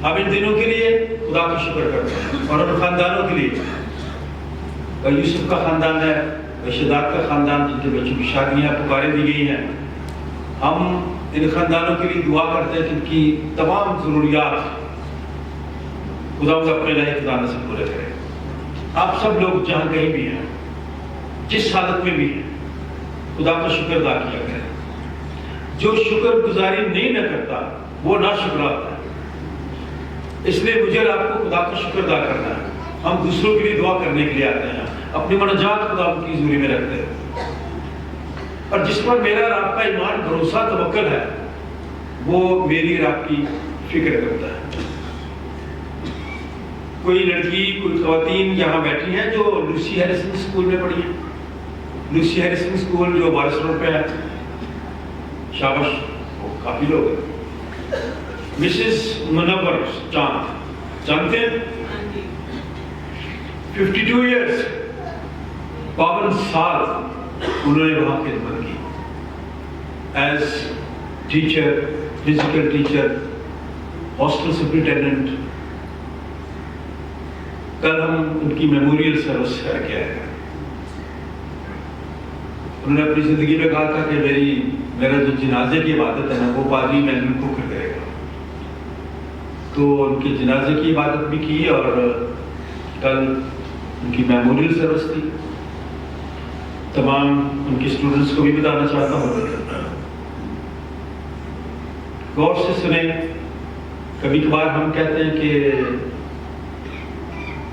हम इन दिनों के लिए खुदा का शुक्र करते हैं और उन खानदानों के लिए, यूसुफ का खानदान है, रशीदात का खानदान जिनके बच्चों की शादियाँ पुकारे दी गई हैं, हम इन खानदानों के लिए दुआ करते हैं जिनकी तमाम ज़रूरियात खुदा अपने लायक खुदा से पूरे करें। आप सब लोग जहाँ कहीं भी हैं, जिस हालत में भी हैं, खुदा का शुक्र अदा किया करें। जो शुक्र गुजारी नहीं न करता वो ना शुक्र आता है। इसलिए मुझे और आपको खुदा का शुक्र अदा करना है। हम दूसरों के लिए दुआ करने के लिए आते हैं, अपनी मनजात खुदा की हज़ूरी में रखते हैं। और जिस पर मेरा और आपका ईमान, भरोसा, तवक्कुल है, वो मेरी और आपकी फिक्र करता है। कोई लड़की, कोई ख़वातीन यहाँ बैठी हैं जो लूसी हैरिसन स्कूल में पढ़ी है। लूसी हैरिसन स्कूल जो वारिस रोड पे है, शाबाश, काफ़ी लोग हैं। मिसेस मुनव्वर चांद, जानते हैं? 52 ईयर्स, 52 साल उन्होंने वहाँ खिदमत की as teacher, physical teacher, hostel superintendent. कल हम उनकी मेमोरियल सर्विस करके आए हैं। उन्होंने अपनी ज़िंदगी में कहा था कि मेरा जो जनाजे की इबादत है ना, वो पादरी मैनुअल कुकर करेगा। तो उनके जनाजे की इबादत भी की और कल उनकी मेमोरियल सर्विस थी। तमाम उनके स्टूडेंट्स को भी बताना चाहता हूँ, गौर से सुने। कभी कभार हम कहते हैं कि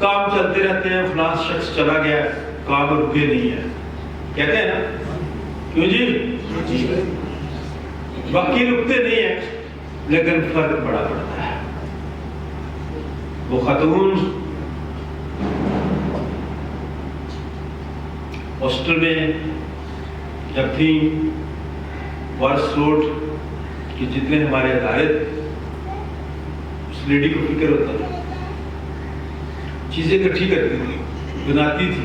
काम चलते रहते हैं, फलां शख्स चला गया, काम रुके नहीं है, कहते हैं ना, क्यों जी? बाकी रुकते नहीं है, लेकिन फर्क बड़ा पड़ता है। वो खातून हॉस्टल में जब थी, वारिस रोड के जितने हमारे अदारे, उस लेडी को फिक्र होता था, चीजें इकट्ठी करती थी, बनाती थी।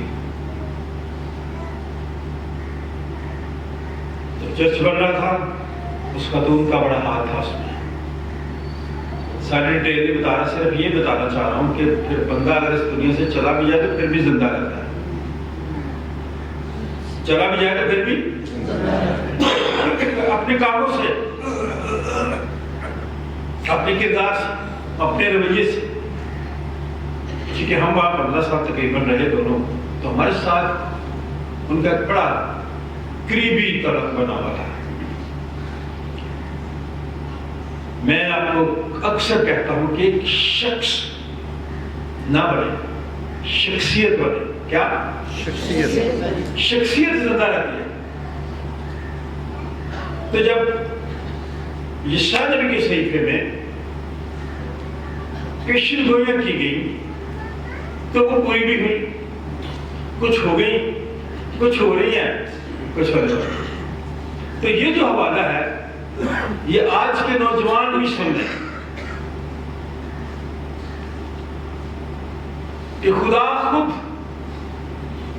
जब चर्च बन रहा था, उस खातून का बड़ा हाथ था उसमें। सारी डिटेल नहीं बता रहा, सिर्फ ये बताना चाह रहा हूँ कि फिर बंदा अगर इस दुनिया से चला भी जाए तो फिर भी जिंदा रहता है। चला भी जाए तो फिर भी अपने कामों से, अपने किरदार से, अपने रवैये से, क्योंकि हम वहाँ 15 साल तकरीबन रहे दोनों, तो हमारे साथ उनका एक बड़ा करीबी तलक बना हुआ था। मैं आपको अक्सर कहता हूँ कि एक शख्स ना बने, शख्सियत बने। क्या? शख्सियत। शख्सियत जिंदा रहती है। तो जब यशाया नबी के सहीफे में पेशन गोइयां की गई तो वो पूरी भी हुई, कुछ हो गई, कुछ हो रही है, कुछ होने वाली। तो ये जो हवाला है, ये आज के नौजवान भी सुन लें कि खुदा खुद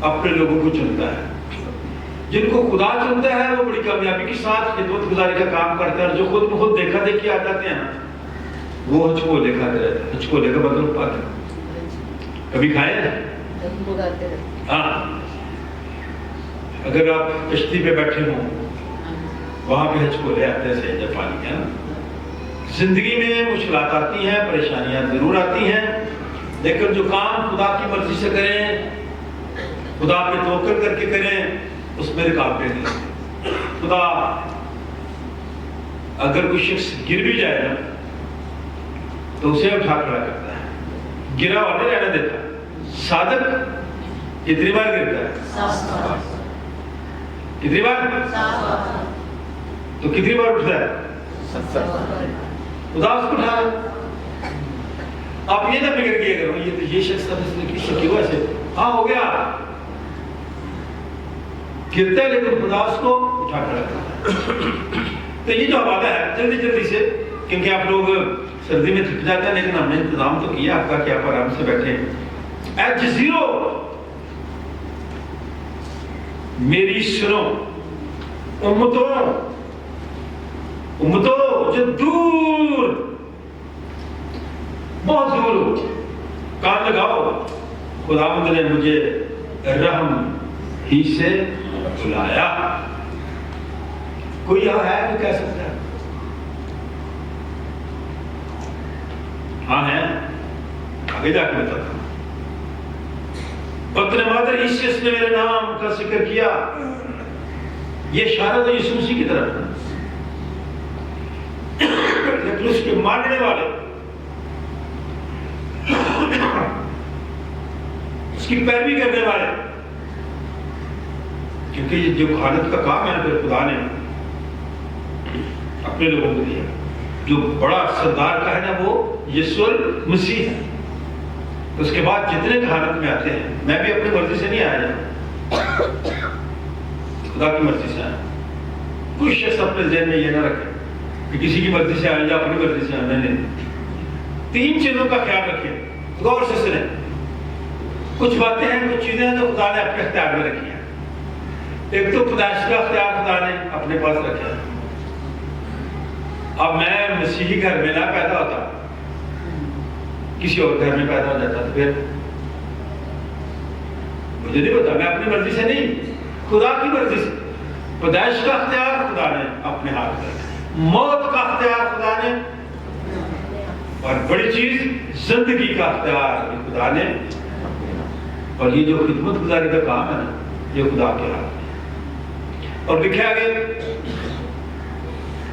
अपने लोगों को चुनता है। जिनको खुदा चुनता है वो बड़ी कामयाबी के साथ खिदमत गुजारी का काम करते हैं। और जो खुद में खुद देखा देखी आ जाते हैं ना, वो हचको देखा रहते हैं। हचको लेकर बदल पाते हैं। कभी खाए ना? हाँ, अगर आप कश्ती पे बैठे हो, वहां पे हचको ले आते हैं सहेजा पानी है ना। जिंदगी में मुश्किलात आती हैं, परेशानियां जरूर आती हैं, लेकिन जो काम खुदा की मर्जी से करें, खुदा पे तवक्कुल करके करें, उसमें रुकावटें नहीं। खुदा अगर कोई शख्स गिर भी जाए ना, तो उसे उठा खड़ा करता है, गिरा हुआ नहीं रहने देता। साधक कितनी बार गिरता है? कितनी बार? तो कितनी बार उठता है? उदास को उठा। आप ये ना फिक्र किया करो ये तो ये शख्स क्यों ऐसे, हाँ हो गया, गिरता है लेकिन उदास को उठा कर रखता है। तो ये जो हवाला है जल्दी जल्दी से, क्योंकि आप लोग सर्दी में थक जाते हैं, लेकिन हमने इंतजाम तो किया आपका कि आप आराम से बैठे। एज जीरो मेरी सुनो उम्मतों जो दूर, बहुत दूर हो, कान लगाओ, खुदावंद ने मुझे रहम ही से बुलाया। कोई यहाँ है जो कह सकता है? हाँ है, आगे जाके बताता हूं। वक्त मादर ईसियस ने मेरे नाम का जिक्र किया, ये इशारा तो यीशु मसीह की तरफ है, लेकिन उसके मानने वाले, उसकी पैरवी करने वाले, क्योंकि जो खानत का काम है फिर खुदा ने अपने लोगों को दिया। जो बड़ा सरदार का है ना वो यीशु मसीह है। उसके बाद जितने खानत में आते हैं, मैं भी अपनी मर्जी से नहीं आया, खुदा की मर्जी से आया। कोई शख्स अपने ज़हन में ये ना रखे कि किसी की मर्जी से आया या अपनी मर्जी से आने नहीं। तीन चीजों का ख्याल रखिए, गौर से सुने। कुछ बातें हैं, कुछ चीजें हैं जो खुदा ने अपने अख्तियार में रखी हैं। एक तो खुदाइश का अख्तियार खुदा ने अपने पास रखा है। अब मैं मसीही घर में ना पैदा होता, किसी और घर में पैदा हो जाता, तो फिर मुझे नहीं पता, मैं अपनी मर्जी से नहीं, खुदा की मर्जी से। पैदाइश का अख्तियार खुदा ने अपने हाथ में रखा, मौत का अख्तियार खुदा ने, और बड़ी चीज जिंदगी का अख्तियार खुदा ने। और ये जो खिदमत गुजारी का काम है ना, ये खुदा के हाथ में। और लिखा गया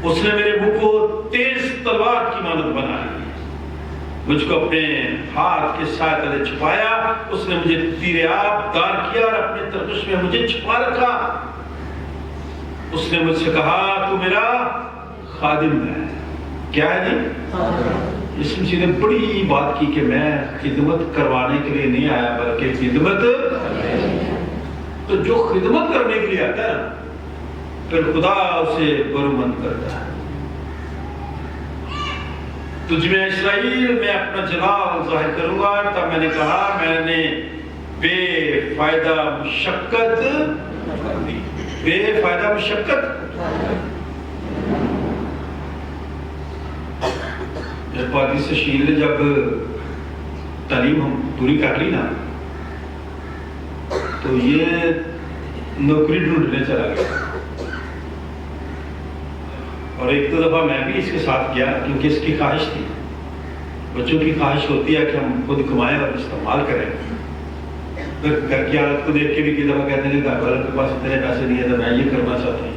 उसने मेरे मुंह को तेज तलवार की मानद बनाया, मुझको अपने हाथ के साथ तले छुपाया, उसने मुझे तीरे आब दार किया और अपने तरकश में मुझे छुपा रखा। उसने मुझसे कहा तू मेरा खादिम है। क्या है जी? यीशु मसीह ने बड़ी बात की कि मैं खिदमत करवाने के लिए नहीं आया, बल्कि खिदमत। तो जो खिदमत करने के लिए आता है फिर खुदा उसे बरूमंद करता है। तुझ में इस्राएल मैं अपना जलाल जाहिर करूंगा। तब मैंने कहा मैंने बेफायदा मुशक्कत पादी से शील ने जब तालीम हम पूरी कर ली ना, तो ये नौकरी ढूंढने चला गया। और एक दो दफा मैं भी इसके साथ गया, क्योंकि इसकी ख्वाहिश थी, बच्चों की ख्वाहिश होती है कि हम खुद कमाएं और इस्तेमाल करें। फिर घर की हालत को देख के भी कई दफा कहते हैं घर वालों के पास इतने पैसे नहीं है तो मैं ये करना चाहता हूँ।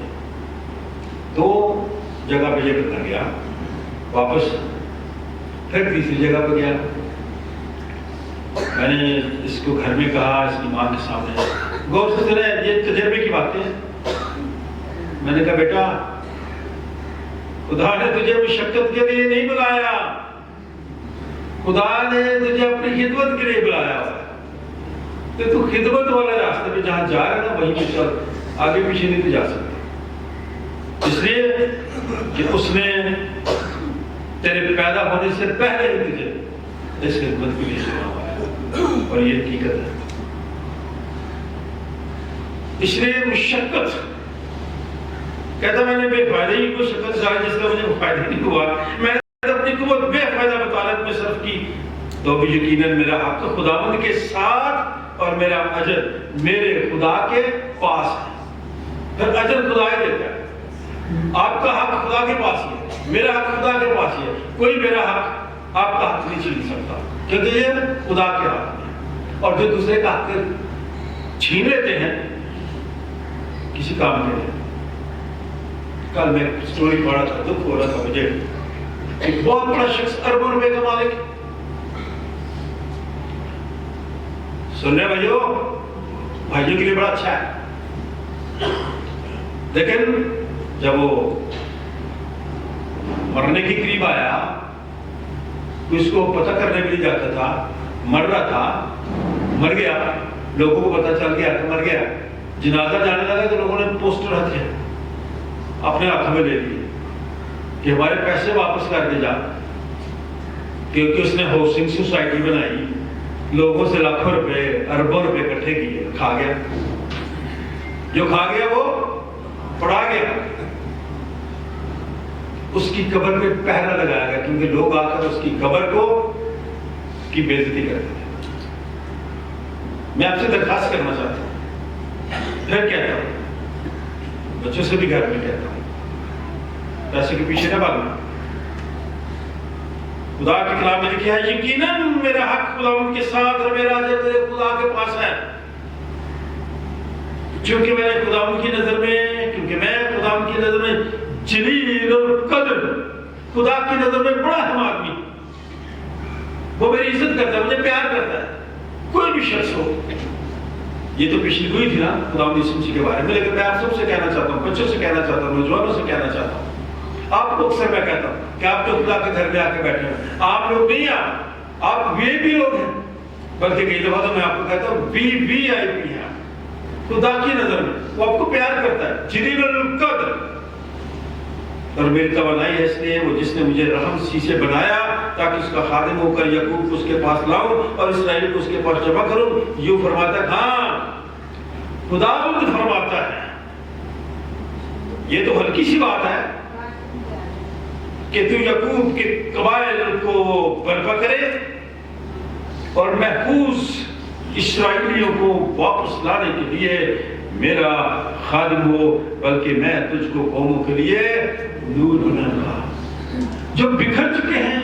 तो जगह पे ये करना गया, वापस फिर तीसरी जगह पे गया। मैंने इसको घर में कहा, इसकी माँ के सामने, गौर से सुने, ये तजर्बे की बातें हैं। मैंने कहा बेटा खुदा ने तुझे मुशक्कत के लिए नहीं बुलाया, खुदा ने तुझे अपनी खिदमत के लिए बुलाया। तो तू खिदमत वाले रास्ते पे जहां जा रहा है ना वहीं पे चल, आगे पीछे नहीं तो जा सकता। इसलिए कि उसने तेरे पैदा होने से पहले ही तुझे इस खिदमत के लिए चुना हुआ है, और ये हकीकत है। इसलिए मुशक्कत कहता मैंने बेफायदे ही कुछ शक्ल जाए जिसका मुझे फायदा नहीं हुआ, मैंने अपनी कुव्वत बेफायदा बतौलत में सर्फ की, तो भी यकीनन मेरा हक तो खुदावंद के साथ और मेरा अजर मेरे खुदा के पास है। फिर अजर खुदा ही देता है। आपका हक खुदा के पास ही है, मेरा हक खुदा के पास ही है। कोई मेरा हक आपका हक नहीं छीन सकता, क्योंकि ये खुदा के हाथ में। और जो दूसरे का हक छीन लेते हैं किसी काम के लिए, कल मैं स्टोरी पढ़ा था, दुख हो रहा था मुझे। एक बहुत बड़ा शख्स, अरबों रुपए का मालिक, सुन रहे भाइयों, भाइयों के लिए बड़ा अच्छा है। लेकिन जब वो मरने के करीब आया, उसको पता करने के लिए जाता था, मर रहा था, मर गया, लोगों को पता चल गया कि मर गया, जनाजा जाने लगा तो लोगों ने पोस्टर हथे अपने हाथ में ले लिए कि हमारे पैसे वापस करके जा, क्योंकि उसने हाउसिंग सोसाइटी बनाई, लोगों से लाखों रुपए अरबों रुपए इकट्ठे किए, खा गया। जो खा गया वो पड़ा गया, उसकी कब्र पे पहरा लगाया गया, क्योंकि लोग आकर उसकी कब्र को की बेइज्जती करते थे। मैं आपसे दरखास्त करना चाहता हूं, फिर कहता हूं, बच्चों से भी घर में कहता हूं, पैसे के पीछे ना भागना। खुदा के कलाम में लिखा है, यकीनन मेरा हक खुदा उनके साथ और मेरा अजर मेरे खुदा के पास है, क्योंकि मैंने खुदा उनकी नजर में, क्योंकि मैं खुदा उनकी नजर में जलील और कदर, खुदा की नजर में बड़ा हम आदमी, वो मेरी इज्जत करता है, मुझे प्यार करता है, कोई भी शख्स हो। ये तो पिछली हुई थी ना खुदा के बारे में, लेकिन मैं आप सबसे कहना चाहता हूँ, बच्चों से कहना चाहता हूँ, नौजवानों से कहना चाहता हूँ, आपको अक्सर मैं कहता हूँ कि आप जो खुदा के घर में आके बैठे हो, आप लोग नहीं, आप वे भी लोग हैं, बल्कि कई दफा तो मैं आपको कहता हूँ VIP हैं खुदा की नजर में, वो आपको प्यार करता है, जलील कद्र। और मेरी तमन्ना है इसलिए वो जिसने मुझे रहम सी से बनाया ताकि उसका खादिम होकर याकूब को उसके पास लाऊं और इसराइल को उसके पास जमा करूं, यूं फरमाता है, हाँ खुदावंद फरमाता है। ये तो हल्की सी बात है कि तू याकूब के कबाइल को बर्पा करे और महफूज इसराइलियों को वापस लाने के लिए मेरा खादिम हो, बल्कि मैं तुझको कौमों के लिए नूर बनाऊंगा। जो बिखर चुके हैं,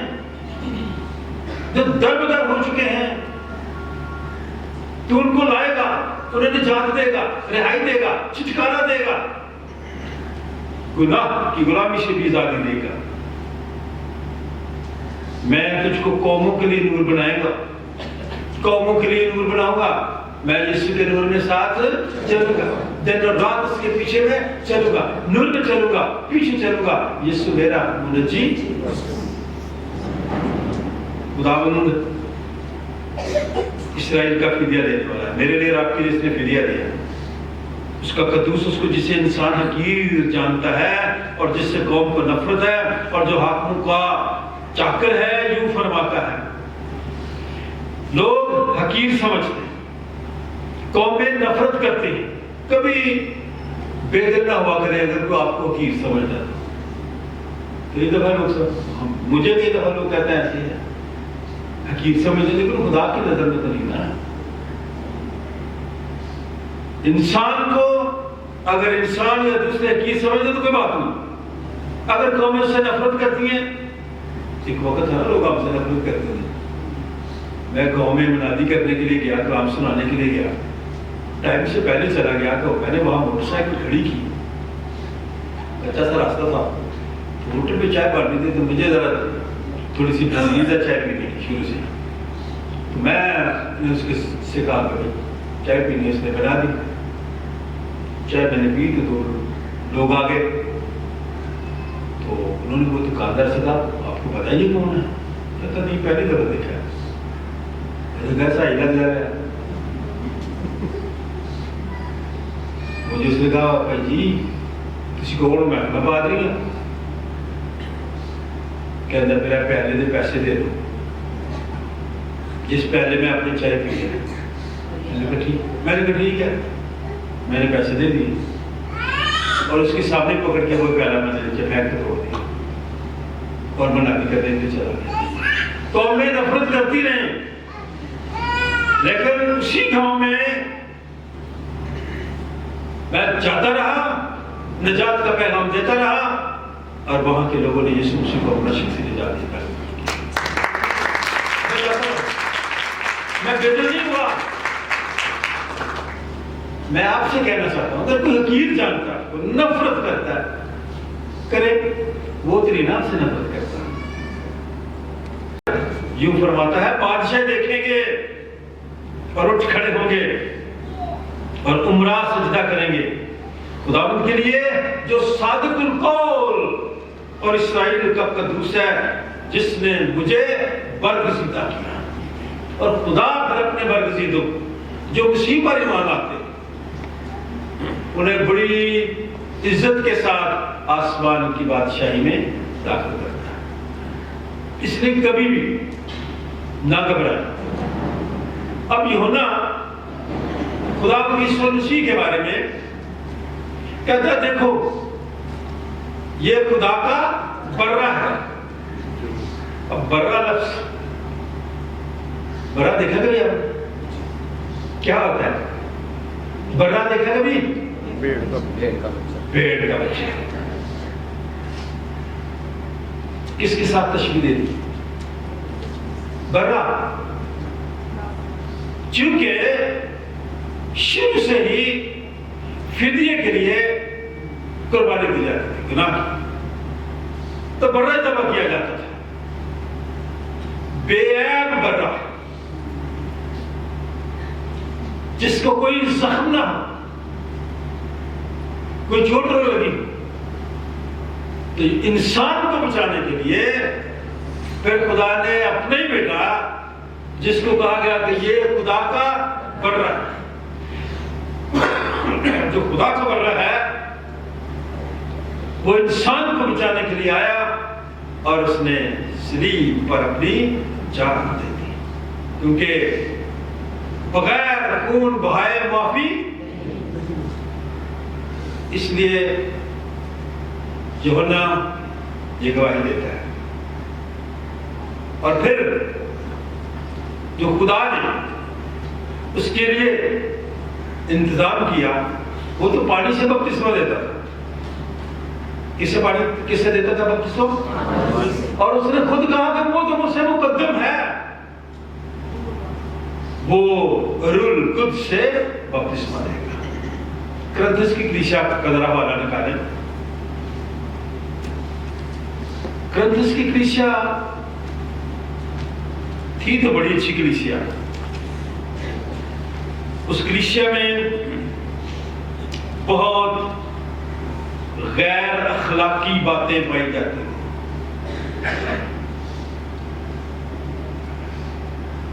जो दरबदर हो चुके हैं, तू उनको लाएगा, उन्हें निजात देगा, रिहाई देगा, छुटकारा देगा, गुनाह की गुलामी से भी आजादी देगा। मैं तुझको कौमों के लिए नूर बनाएगा, कौमों के लिए नूर बनाऊंगा, मैं यीशु के नूर में साथ चलूंगा, दिन और रात उसके पीछे में चलूंगा, नूर में चलूंगा, पीछे चलूंगा, यीशु मेरा मुनज्जी। खुदावंद इस्राएल का फिदिया देने वाला है, मेरे लिए और आपके लिए इसने फिदिया दिया। उसका कदूस उसको जिसे इंसान हकीर जानता है और जिससे कौम को नफरत है और जो हाकिमों का चाकर है, यूं फरमाता है, लोग हकीर समझते हैं, कौमें नफरत करती हैं, कभी बेदिल ना हुआ करें अगर कोई आपको हकीर समझता है। कई दफा लोग, मुझे कई दफा लोग कहते हैं ऐसे है हकीर समझते, लेकिन खुदा की नजर में तो नहीं ना। इंसान को अगर इंसान या दूसरे हकीर समझते तो कोई बात नहीं, अगर कौमें उससे नफरत करती हैं, एक वक्त है ना लोग आपसे नफरत करते हैं। मैं गाँव में मुनादी करने के लिए गया, कलाम सुनाने के लिए गया, टाइम से पहले चला गया तो मैंने वहां मोटरसाइकिल खड़ी की, अच्छा सा रास्ता था, होटल पे चाय पड़नी थी, तो मुझे जरा थोड़ी सी पसंदीदा चाय पीनी थी शुरू से, तो मैं उसके से कहा कभी चाय पीनी, उसने बना दी चाय, मैंने पी तो दो लोग आ गए, तो उन्होंने वो दुकानदार से कहा, आपको बताइए कौन है? कहता नहीं, पहली दफा देखा है। कैसा ही लग रहा है मुझे, उसने कहा भाई जी किसी को और मैं बात रही हूँ, कहता मेरा पहले दे पैसे दे दो, जिस पहले में आपने चाय पी है। मैंने कहा ठीक है, मैंने पैसे दे दिए और उसके सामने पकड़ के वो प्याला मैंने नीचे फेंक के तोड़ दिया और मनादी कर देते चला गया। तो हमें नफरत करती रहे, लेकिन उसी गांव में मैं जाता रहा, निजात का पैगाम देता रहा और वहां के लोगों ने यीशु मसीह को अपना शख्सी निजात दिया। मैं बेदल नहीं हुआ। मैं आपसे कहना चाहता हूं, अगर कोई हकीर जानता है, कोई नफरत करता है, करे, वो तेरी नाम से नफरत करता है। यूं फरमाता है, बादशाह देखेंगे اور اٹھ کھڑے ہوں گے اور عمرہ سجدہ کریں گے خداوند کے لیے جو صادق القول اور اسرائیل کا قدوس ہے، جس نے مجھے برگزیدہ کیا۔ اور خدا پھر اپنے برگزیدوں جو اسی پر ایمان آتے انہیں بڑی عزت کے ساتھ آسمان کی بادشاہی میں داخل کرتا ہے۔ اس لیے کبھی بھی نہ گھبرائیں۔ اب یوحنا خدا کی یسوع مسیح کے بارے میں کہتا ہے دیکھو یہ خدا کا برہ ہے۔ اب برہ لفظ برہ دیکھا کبھی آپ کیا ہوتا ہے؟ برہ دیکھا کبھی؟ بھیڑ کا بچہ۔ کس کے ساتھ تشبیہ دے دی؟ برہ، چونکہ شروع سے ہی فدیے کے لیے قربانی دی جاتی تھی گناہ کی، تو برہ ذبح کیا جاتا تھا، بے عیب برہ، جس کو کوئی زخم نہ ہو، کوئی چوٹ نہ لگی۔ تو انسان کو بچانے کے لیے پھر خدا نے اپنا ہی بیٹا، جس کو کہا گیا کہ یہ خدا کا برہ ہے، جو خدا کا برہ ہے وہ انسان کو بچانے کے لیے آیا اور اس نے صلیب پر اپنی جان دے دی، کیونکہ بغیر خون بہائے معافی۔ اس لیے یوحنا یہ گواہی دیتا ہے۔ اور پھر جو خدا نے اس کے لیے انتظام کیا وہ تو پانی سے بپتسمہ دیتا تھا۔ کس سے دیتا تھا بپتسمہ؟ اور اس نے خود کہا کہ وہ جو مجھ سے مقدم ہے وہ روح القدس سے بپتسمہ دے گا۔ کرنتھس کی کلیسیا کا ذرا حوالہ نکالیں۔ کرنتھس کی کلیسیا تھی تو بڑی اچھی کلیسیا، اس کلیسیا میں بہت غیر اخلاقی باتیں پائی جاتی ہیں،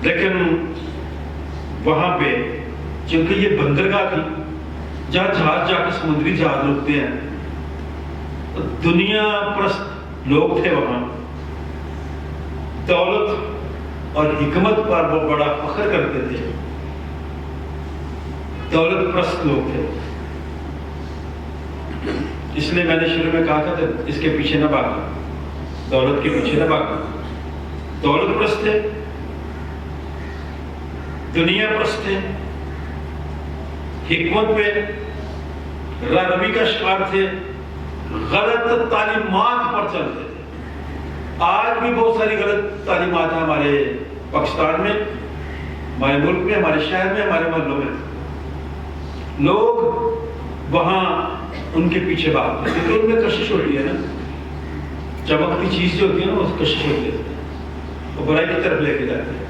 لیکن وہاں پہ چونکہ یہ بندرگاہ تھی جہاں جہاز جا کے سمندری جہاز رکتے ہیں، دنیا پرست لوگ تھے وہاں، دولت اور حکمت پر وہ بڑا فخر کرتے تھے، دولت پرست لوگ تھے۔ اس لیے میں نے شروع میں کہا تھا اس کے پیچھے نہ بھاگنا، دولت کے پیچھے نہ بھاگنا۔ دولت پرست تھے، دنیا پرست تھے، حکمت پہ راہنمائی کا شکار تھے، غلط تعلیمات پر چلتے تھے۔ آج بھی بہت ساری غلط تعلیمات ہیں ہمارے پاکستان میں، ہمارے ملک میں، ہمارے شہر میں، ہمارے محلوں میں۔ لوگ وہاں ان کے پیچھے بھاگتے ہیں کیونکہ ان میں کشش ہوتی ہے نا، چمکتی چیز جو ہوتی ہے نا وہ کشش ہوتی ہے، وہ برائی کی طرف لے کے جاتے ہیں۔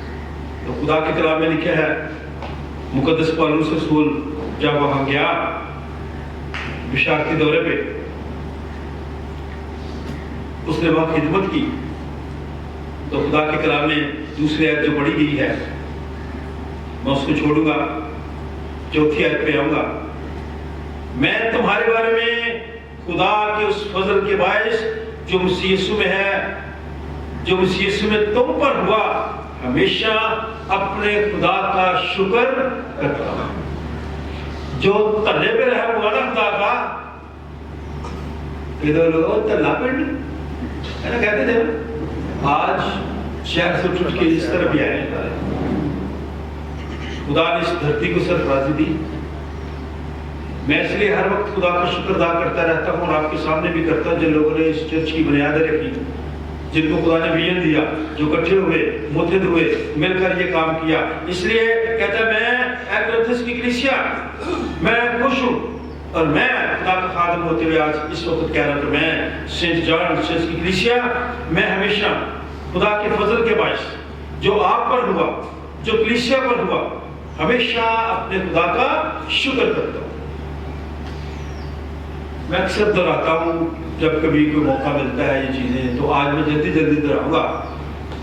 تو خدا کے کلام میں لکھا ہے، مقدس پولس رسول جب وہاں گیا بشارتی دورے پہ، اس نے وہاں خدمت کی، تو خدا کے کلام میں دوسری آیت جو پڑھی گئی ہے، میں اس کو چھوڑوں گا، چوتھی آیت پہ آؤں گا۔ میں تمہارے بارے میں خدا کے اس فضل کے باعث جو مسیح یسوع میں ہے، جو مسیح یسوع میں تم پر ہوا، ہمیشہ اپنے خدا کا شکر کرتا ہوں۔ جو تلے پہ رہا ہوا نا خدا کا، ادھر لوگ تلا پڑھ ہے نا کہتے تھے، آج شہر سے اٹھ کے اس طرح بھی آئے ہیں۔ خدا نے اس دھرتی کو سرفرازی دی۔ میں اس لیے ہر وقت خدا کا شکر ادا کرتا رہتا ہوں اور آپ کے سامنے بھی کرتا ہوں، جن لوگوں نے اس چرچ کی بنیادیں رکھی، جن کو خدا نے ویژن دیا، جو اکٹھے ہوئے، متحد ہوئے، مل کر یہ کام کیا۔ اس لیے کہتا ہے میں کرنتھس کی کلیسیا میں خوش ہوں، اور میں خدا کا خادم ہوتے ہوئے آج اس وقت کہہ رہا کہ میں سینٹ جان چرچ کی کلیسیا میں ہمیشہ خدا کے فضل کے باعث جو آپ پر ہوا، جو کلیسیا پر ہوا، हमेशा अपने खुदा का शुक्र करता हूँ। मैं अक्सर दोहराता हूँ जब कभी कोई मौका मिलता है ये चीज़ें, तो आज मैं जल्दी जल्दी दोहराऊंगा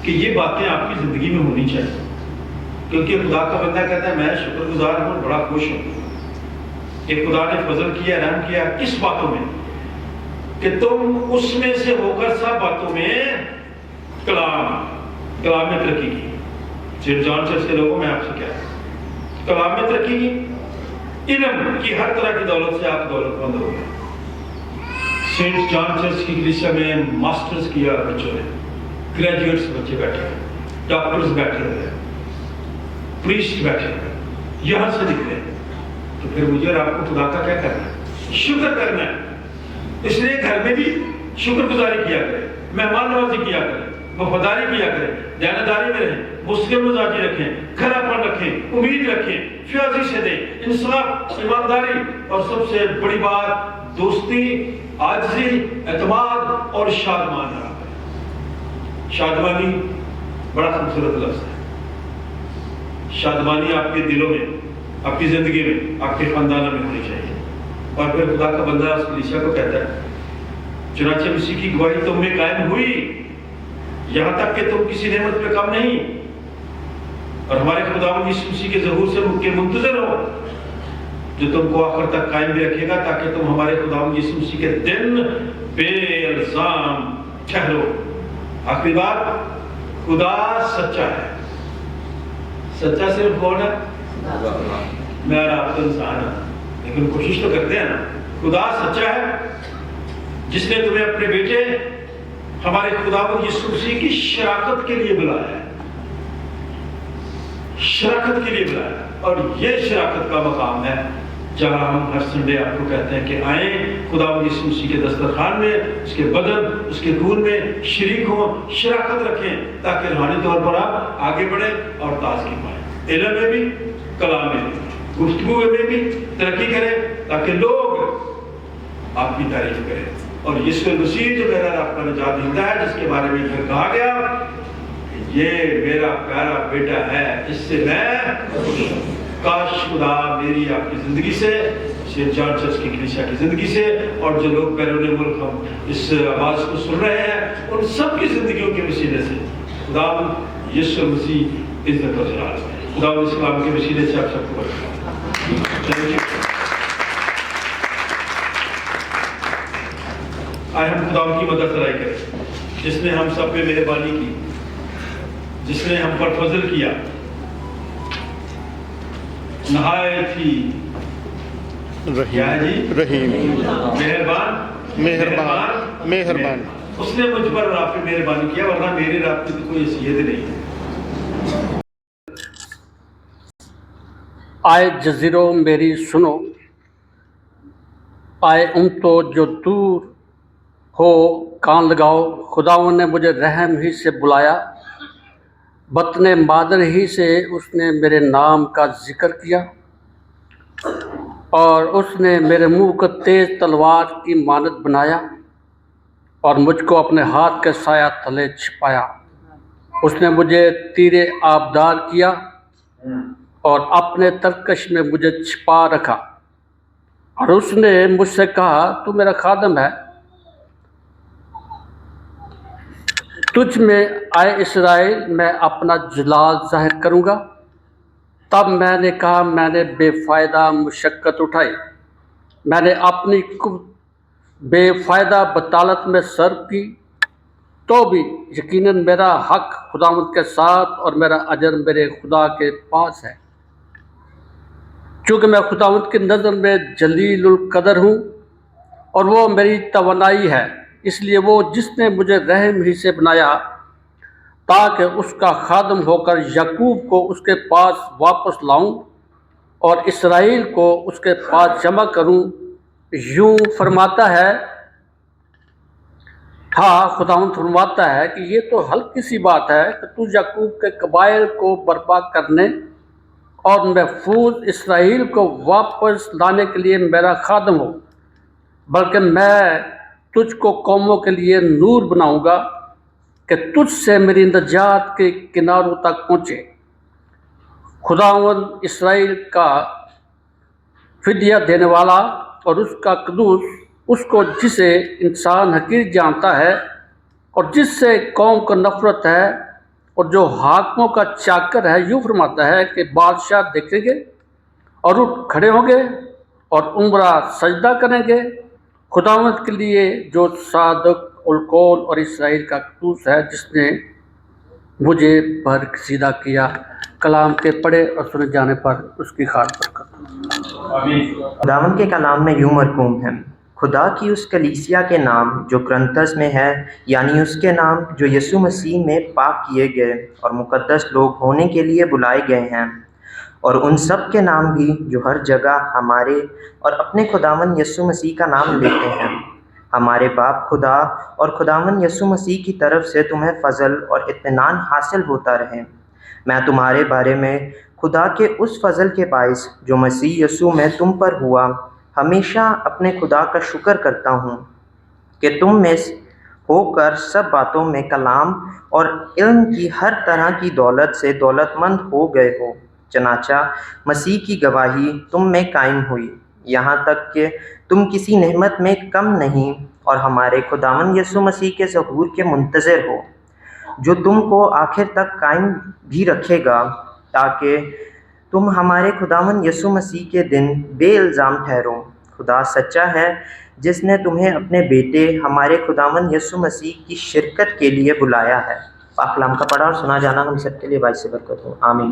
कि ये बातें आपकी ज़िंदगी में होनी चाहिए, क्योंकि खुदा का बंदा कहता है मैं शुक्रगुजार हूँ, बड़ा खुश हूँ कि खुदा ने फजल किया, रहम किया किस बातों में, कि तुम उसमें से होकर सब बातों में कलाम में तरक्की की। सेंट जॉन चर्च के लोगों में आपसे क्या है, कलाम में तरक्की की, इल्म की हर तरह की दौलत से आप दौलतमंद हो गए। सेंट जॉन चर्च की कलीसिया में मास्टर्स किया बच्चों ने, ग्रेजुएट्स बच्चे बैठे हैं, डॉक्टर्स बैठे हुए हैं, प्रीस्ट बैठे हुए हैं, यहाँ से निकले। तो फिर मुझे और आपको खुदा का क्या करना है, शुक्र करना है। इसलिए घर में भी शुक्रगुजारी किया करें, मेहमान नवाजी किया करें, वफादारी किया करें, जानदारी में रहें, मुस्लिम मिजाजी रखें, खरापन रखें, उम्मीद रखें, फ्याजी से दें, इंसाफ, ईमानदारी, और सबसे बड़ी बात दोस्ती, आजिज़ी, एतमाद और शादमान रहा। शादमानी बड़ा खूबसूरत लफ्ज़ है। शादमानी आपके दिलों में, आपकी ज़िंदगी में, आपके ख़ानदानों में होनी चाहिए। और फिर खुदा का बंदा उस कलीसिया को कहता है, चुनांचे मसीह की गवाही तुम में कायम हुई, यहाँ तक कि तुम किसी नेमत पे कम नहीं, और हमारे खुदावंद यीशु मसीह के ज़हूर से मुंतज़र हो, जो तुमको आखिर तक कायम भी रखेगा, ताकि तुम हमारे खुदावंद यीशु मसीह के दिन बेइल्ज़ाम ठहरो। आखिरी बात, खुदा सच्चा है। सच्चा सिर्फ कौन है? मैं और आप तो इंसान है, लेकिन कोशिश तो करते हैं ना। खुदा सच्चा है, जिसने तुम्हें अपने बेटे हमारे खुदावंद यीशु मसीह की शराकत के लिए बुलाया है, शराकत के लिए बुलाया है। और ये शराकत का मकाम है जहाँ हम हर संडे आपको कहते हैं कि आए खुदावंद यीशु मसीह के दस्तरखान में, उसके बदन, उसके खून में शरीक हों, शराकत रखें, ताकि रूहानी तौर पर आप आगे बढ़े और ताज़गी पाएं। इल्म में भी, कलाम में भी, गुफ्तगू में भी तरक्की करें, ताकि लोग आपकी तारीफ करें। और यीशु मसीह जो मेरा आपका निजात दहिंदा है, जिसके बारे में फिर कहा गया, ये मेरा प्यारा बेटा है, इससे मैं खुश हूं। काश खुदा मेरी आपकी ज़िंदगी से, सेंट जॉन चर्च की कलीसिया की ज़िंदगी से, और जो लोग बैरून मुल्क हम इस आवाज़ को सुन रहे हैं, उन सब की ज़िंदगियों के वसीले से खुदा यीशु मसीह इज़्ज़त और जलाल है। खुदा इस्लाम के वसीले से आप सबको बरकत। आए हम खुदा की मदद सराई करें, जिसने हम सब पे मेहरबानी की, जिसने हम पर फजल किया, नहायत ही क्या है जी, रहीम, मेहरबान, मेहरबान, मेहरबान। उसने मुझ पर और आप पे मेहरबानी किया, वरना मेरे रात की तो कोई हैसियत नहीं है। आए जज़ीरों मेरी सुनो, आए उम्मतों जो दूर हो कान लगाओ। खुदावंद ने मुझे रहम ही से बुलाया, बतने मादर ही से उसने मेरे नाम का जिक्र किया, और उसने मेरे मुंह को तेज़ तलवार की मानद बनाया, और मुझको अपने हाथ के साया तले छिपाया। उसने मुझे तीरे आबदार किया, और अपने तरकश में मुझे छिपा रखा। और उसने मुझसे कहा, तू मेरा खादम है, तुझ में आए इस्राएल मैं अपना जलाल ज़ाहिर करूँगा। तब मैंने कहा, मैंने बेफ़ायदा मुशक्क़त उठाई, मैंने अपनी बेफ़ायदा बतालत में सर्व की, तो भी यकीनन मेरा हक़ खुदावंद के साथ और मेरा अजर मेरे खुदा के पास है। चूँकि मैं खुदावंद की नज़र में जलीलुल कदर हूँ, और वो मेरी तवानाई है, इसलिए वो जिसने मुझे रहम ही से बनाया, ताकि उसका खादम होकर याकूब को उसके पास वापस लाऊं और इसराइल को उसके पास जमा करूं, यूं फरमाता है। हाँ, खुदावंद फरमाता है कि ये तो हल्की सी बात है कि तू याकूब के कबाइल को बर्बाद करने और महफूज इसराइल को वापस लाने के लिए मेरा खादम हो, बल्कि मैं तुझको कौमों के लिए नूर बनाऊंगा कि तुझसे मेरी नजात के किनारों तक पहुँचे। खुदावंद इसराइल का फिदिया देने वाला और उसका कदूस, उसको जिसे इंसान हकीर जानता है और जिससे कौम को नफरत है और जो हाकिमों का चाकर है, यूँ फरमाता है कि बादशाह देखेंगे और उठ खड़े होंगे और उम्रा सजदा करेंगे खुदावंद के लिए जो सादक उलकौल और इसराइल का कदूस है, जिसने मुझे बरगज़ीदा किया। कलाम के पढ़े और सुने जाने पर उसकी खास बरकत। खुदावन के कलाम में यूं मरकूम है, खुदा की उस कलीसिया के नाम जो क्रंतस में है, यानी उसके नाम जो यीशु मसीह में पाक किए गए और मुकद्दस लोग होने के लिए बुलाए गए हैं, और उन सब के नाम भी जो हर जगह हमारे और अपने खुदावन यीशु मसीह का नाम लेते हैं। हमारे बाप खुदा और खुदावन यीशु मसीह की तरफ से तुम्हें फजल और इत्मीनान हासिल होता रहे। मैं तुम्हारे बारे में खुदा के उस फजल के बाइस जो मसीह यीशु में तुम पर हुआ, हमेशा अपने खुदा का शुक्र करता हूँ कि तुम में होकर सब बातों में कलाम और इल्म की हर तरह की दौलत से दौलतमंद हो गए हो। चनाचा मसीह की गवाही तुम में कायम हुई, यहाँ तक कि तुम किसी नेमत में कम नहीं और हमारे खुदावन यीशु मसीह के ज़हूर के मुंतज़र हो, जो तुमको आखिर तक कायम भी रखेगा, ताकि तुम हमारे खुदावन यीशु मसीह के दिन बेइल्ज़ाम ठहरो। खुदा सच्चा है, जिसने तुम्हें अपने बेटे हमारे खुदावन यीशु मसीह की शिरकत के लिए बुलाया है। पाक कलाम का पढ़ा और सुना जाना हम सबके लिए बाइस बरकत हो। आमीन।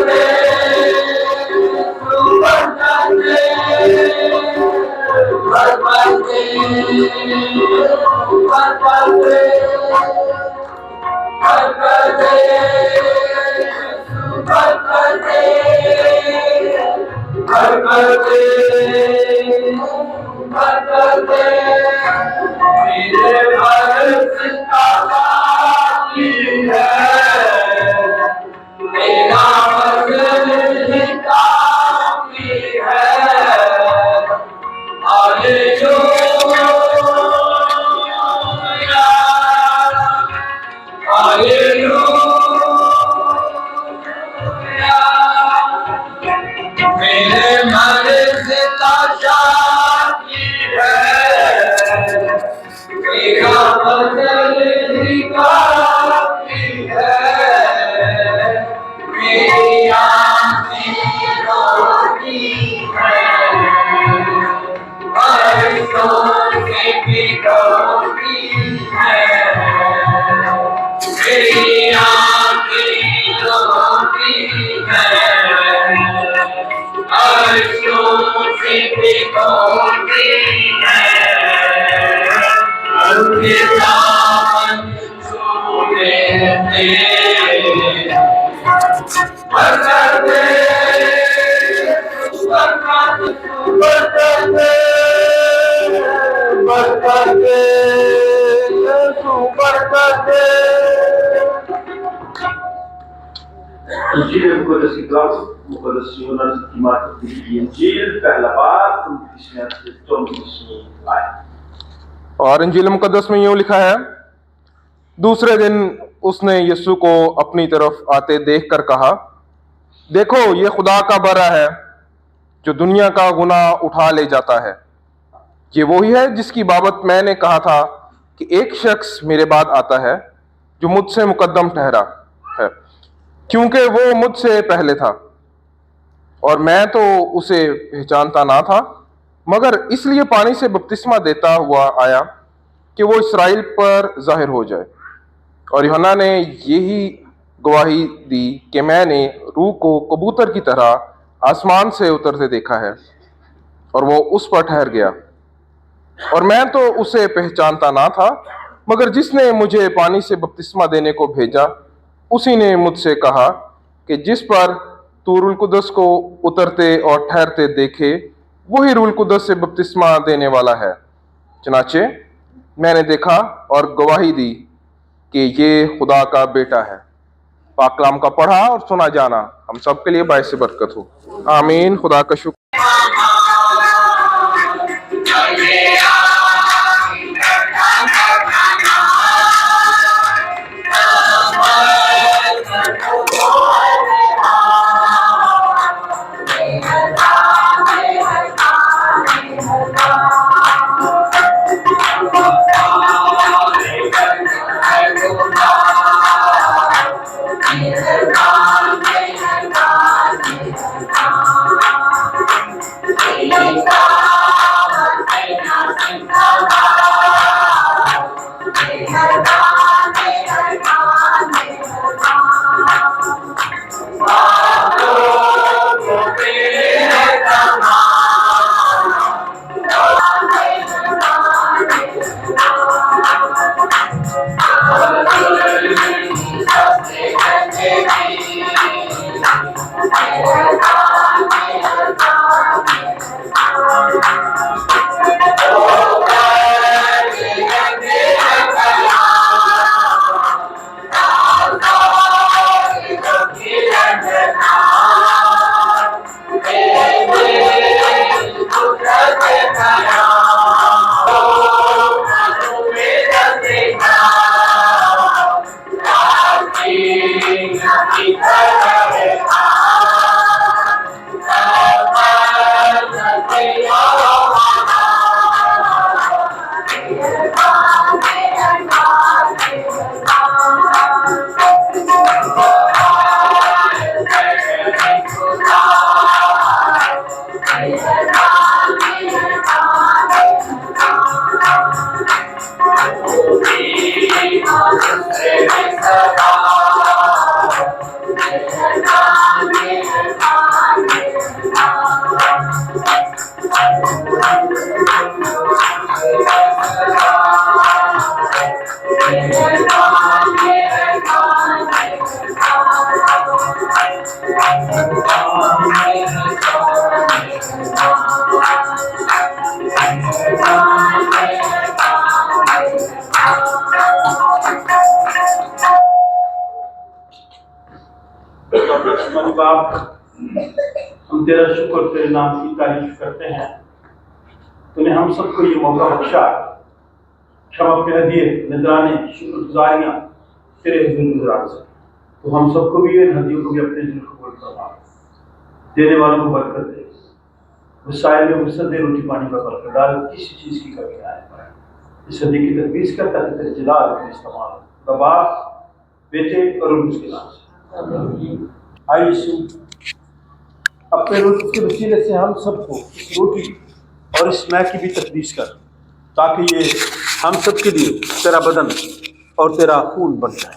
Amen. انجیل مقدس کی کلاس مقدس یونس کی مارکت کی انجیل پہلا باب 29 آیت۔ اور انجیل مقدس میں یوں لکھا ہے، دوسرے دن اس نے یسوع کو اپنی طرف آتے دیکھ کر کہا، دیکھو یہ خدا کا برا ہے جو دنیا کا گناہ اٹھا لے جاتا ہے۔ یہ وہی ہے جس کی بابت میں نے کہا تھا کہ ایک شخص میرے بعد آتا ہے جو مجھ سے مقدم ٹھہرا ہے، کیونکہ وہ مجھ سے پہلے تھا، اور میں تو اسے پہچانتا نہ تھا، مگر اس لیے پانی سے بپتسمہ دیتا ہوا آیا کہ وہ اسرائیل پر ظاہر ہو جائے۔ اور یوحنا نے یہی گواہی دی کہ میں نے روح کو کبوتر کی طرح آسمان سے اترتے دیکھا ہے، اور وہ اس پر ٹھہر گیا، اور میں تو اسے پہچانتا نہ تھا، مگر جس نے مجھے پانی سے بپتسمہ دینے کو بھیجا اسی نے مجھ سے کہا کہ جس پر تو روح القدس کو اترتے اور ٹھہرتے دیکھے وہی روح القدس سے بپتسمہ دینے والا ہے۔ چنانچہ میں نے دیکھا اور گواہی دی کہ یہ خدا کا بیٹا ہے۔ پاک کلام کا پڑھا اور سنا جانا ہم سب کے لیے باعث برکت ہو، آمین۔ خدا کا شکر۔ बाप, हम तेरा शुक्र तेरे नाम की तारीफ करते हैं। तूने हम सबको ये मौका बख्शा, क्षमा के हदिये, नजराने, शुक्रगुजारियाँ तेरे हुजूर गुजार सके। तो हम सबको भी इन हदियों को भी अपने दिल को कबूल फरमा, देने वालों को बरकत दे, वसाइल में वसत दे, रोटी पानी पर बरकत डाल, किसी चीज़ की कमी ना आए। इस हदी की तजवीज़ करता है तेरे जलाल का इस्तेमाल बाप, बेटे और उसके नाम से। आइए यीशु, अपने रोटी के वसीले से हम सबको इस रोटी और इस मैक की भी तकदीस कर, ताकि ये हम सब के लिए तेरा बदन और तेरा खून बन जाए,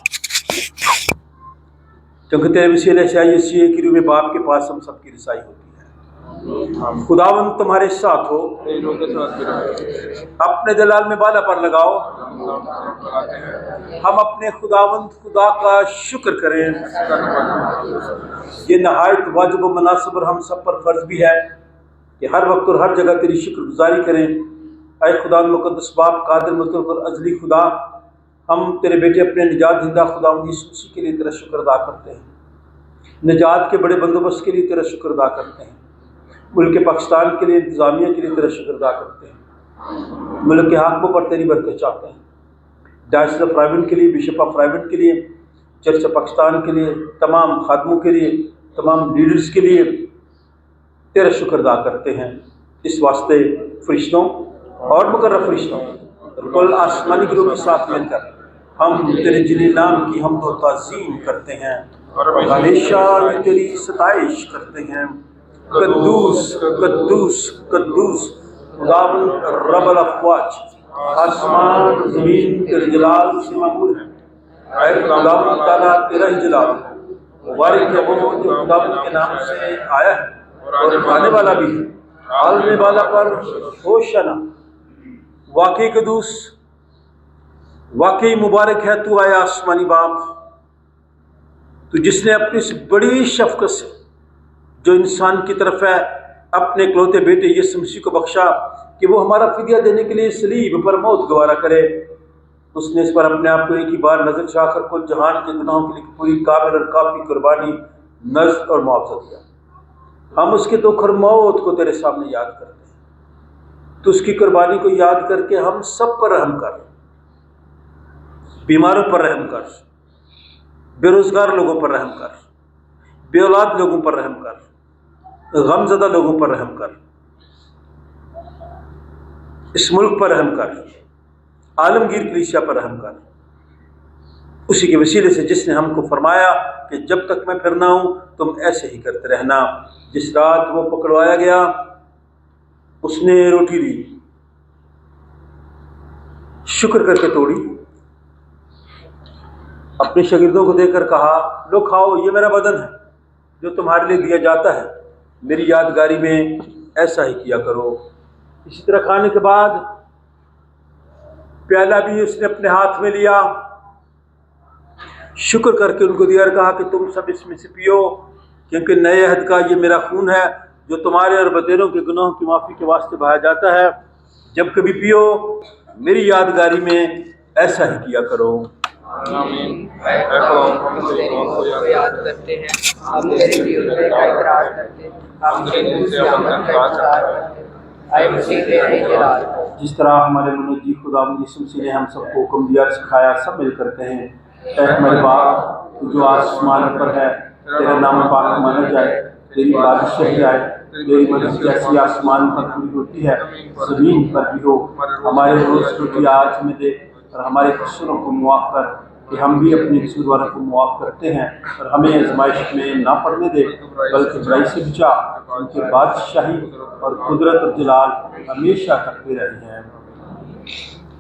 क्योंकि तेरे वसीले से यीशु की रूह में बाप के पास हम सब की रसाई होती है। खुदावंद तुम्हारे साथ हो, अपने जलाल में बाला पर लगाओ। हम अपने खुदावंद खुदा का शुक्र करें। ये नहायत वाजिब व मुनासिब और हम सब पर फर्ज भी है कि हर वक्त और हर जगह तेरी शुक्रगुजारी करें। ऐ खुदा मुक़द्दस बाप, कादिर मुतलक और अज़ली खुदा, हम तेरे बेटे अपने निजात हिंदा खुदावंद यीशु मसीह के लिए तेरा शुक्र अदा करते हैं। निजात के बड़े बंदोबस्त के लिए तेरा शुक्र अदा करते हैं। मुल्क पाकिस्तान के लिए, इंतज़ामिया के लिए तेरा शुक्र अदा करते हैं। मुल्क के हाकिमों पर तेरी बरकत चाहते हैं। डायसिस ऑफ रायबन के लिए, बिशप ऑफ रायबन के लिए, चर्च ऑफ पाकिस्तान के लिए, तमाम खादमों के लिए, तमाम लीडर्स के लिए तेरा शुक्र अदा करते हैं। इस वास्ते फरिश्तों और मुकर्रब फरिश्तों कुल आसमानी ग्रोह के साथ मिलकर हम तेरे जलील नाम की हमद व ताज़ीम करते हैं और हमेशा तेरी सताइश करते हैं। कद्दूस कद्दूस कद्दूस खुदावंद रब्बुल अफ़वाज, आसमान ज़मीन तेरे जलाल से मामूर है। ऐ खुदावंद ताला, तेरा ही जलाल मुबारक है वो जो खुदावंद के नाम से आया है और आने वाला भी है। आलने वाला पर होशना, वाकई कदूस, वाकई मुबारक है तू आया आसमानी बाप, तू जिसने अपनी इस बड़ी शफ़क़त से जो इंसान की तरफ है अपने इकलौते बेटे यीशु मसीह को बख्शा कि वो हमारा फिदिया देने के लिए सलीब पर मौत गवारा करे। उसने इस पर अपने आप को एक ही बार नजर चाहकर कुल जहान के गुनाहों के लिए पूरी कामिल और काफ़ी कुर्बानी, नज़्र और मुआवजा दिया। हम उसके दुख और मौत को तेरे सामने याद करते हैं। तो उसकी कुर्बानी को याद करके हम सब पर रहम कर, बीमारों पर रहम कर, बेरोजगार लोगों पर रहम कर, बेऔलाद लोगों पर रहम कर, गमज़दा लोगों पर रहम कर, इस मुल्क पर रहम कर, आलमगीर कलीसिया पर रहम कर। उसी के वसीले से जिसने हमको फरमाया कि जब तक मैं फिरना हूँ तुम ऐसे ही करते रहना। जिस रात वो पकड़वाया गया उसने रोटी दी, शुक्र करके तोड़ी, अपने शागिर्दों को देकर कहा, लो खाओ, ये मेरा बदन है जो तुम्हारे लिए दिया जाता है, मेरी यादगारी में ऐसा ही किया करो। इसी तरह खाने के बाद प्याला भी उसने अपने हाथ में लिया, शुक्र करके उनको दिया और कहा कि तुम सब इसमें से पियो, क्योंकि नए अहद का ये मेरा खून है जो तुम्हारे और बतेरों के गुनाहों की माफ़ी के वास्ते बहाया जाता है। जब कभी पियो मेरी यादगारी में ऐसा ही किया करो। आमीन। याद करते हैं, हम तेरे विरोध का इकरार करते हैं, हम तेरे दूर से अमन का इकरार करते हैं। आए मसीह तेरे जलाल, जिस तरह हमारे मुनज्जी खुदा यीशु मसीह ने हम सबको हुक्म दिया, सिखाया, सब मिलकर कहें, ऐ हमारे बाप तू जो आसमान पर है, तेरा नाम पाक माना जाए, तेरी बादशाही आए, तेरी मर्ज़ी जैसी आसमान पर पूरी होती है ज़मीन पर भी हो। हमारे रोज़ रोटी आज हमें दे और हमारे कसूरों को मुआफ़ कर कि हम भी अपने कसूरवारों को मुआफ़ करते हैं, और हमें आज़माइश में ना पड़ने दे बल्कि बुराई से बचा। उनके बादशाही और कुदरत और जलाल हमेशा करते रहे हैं।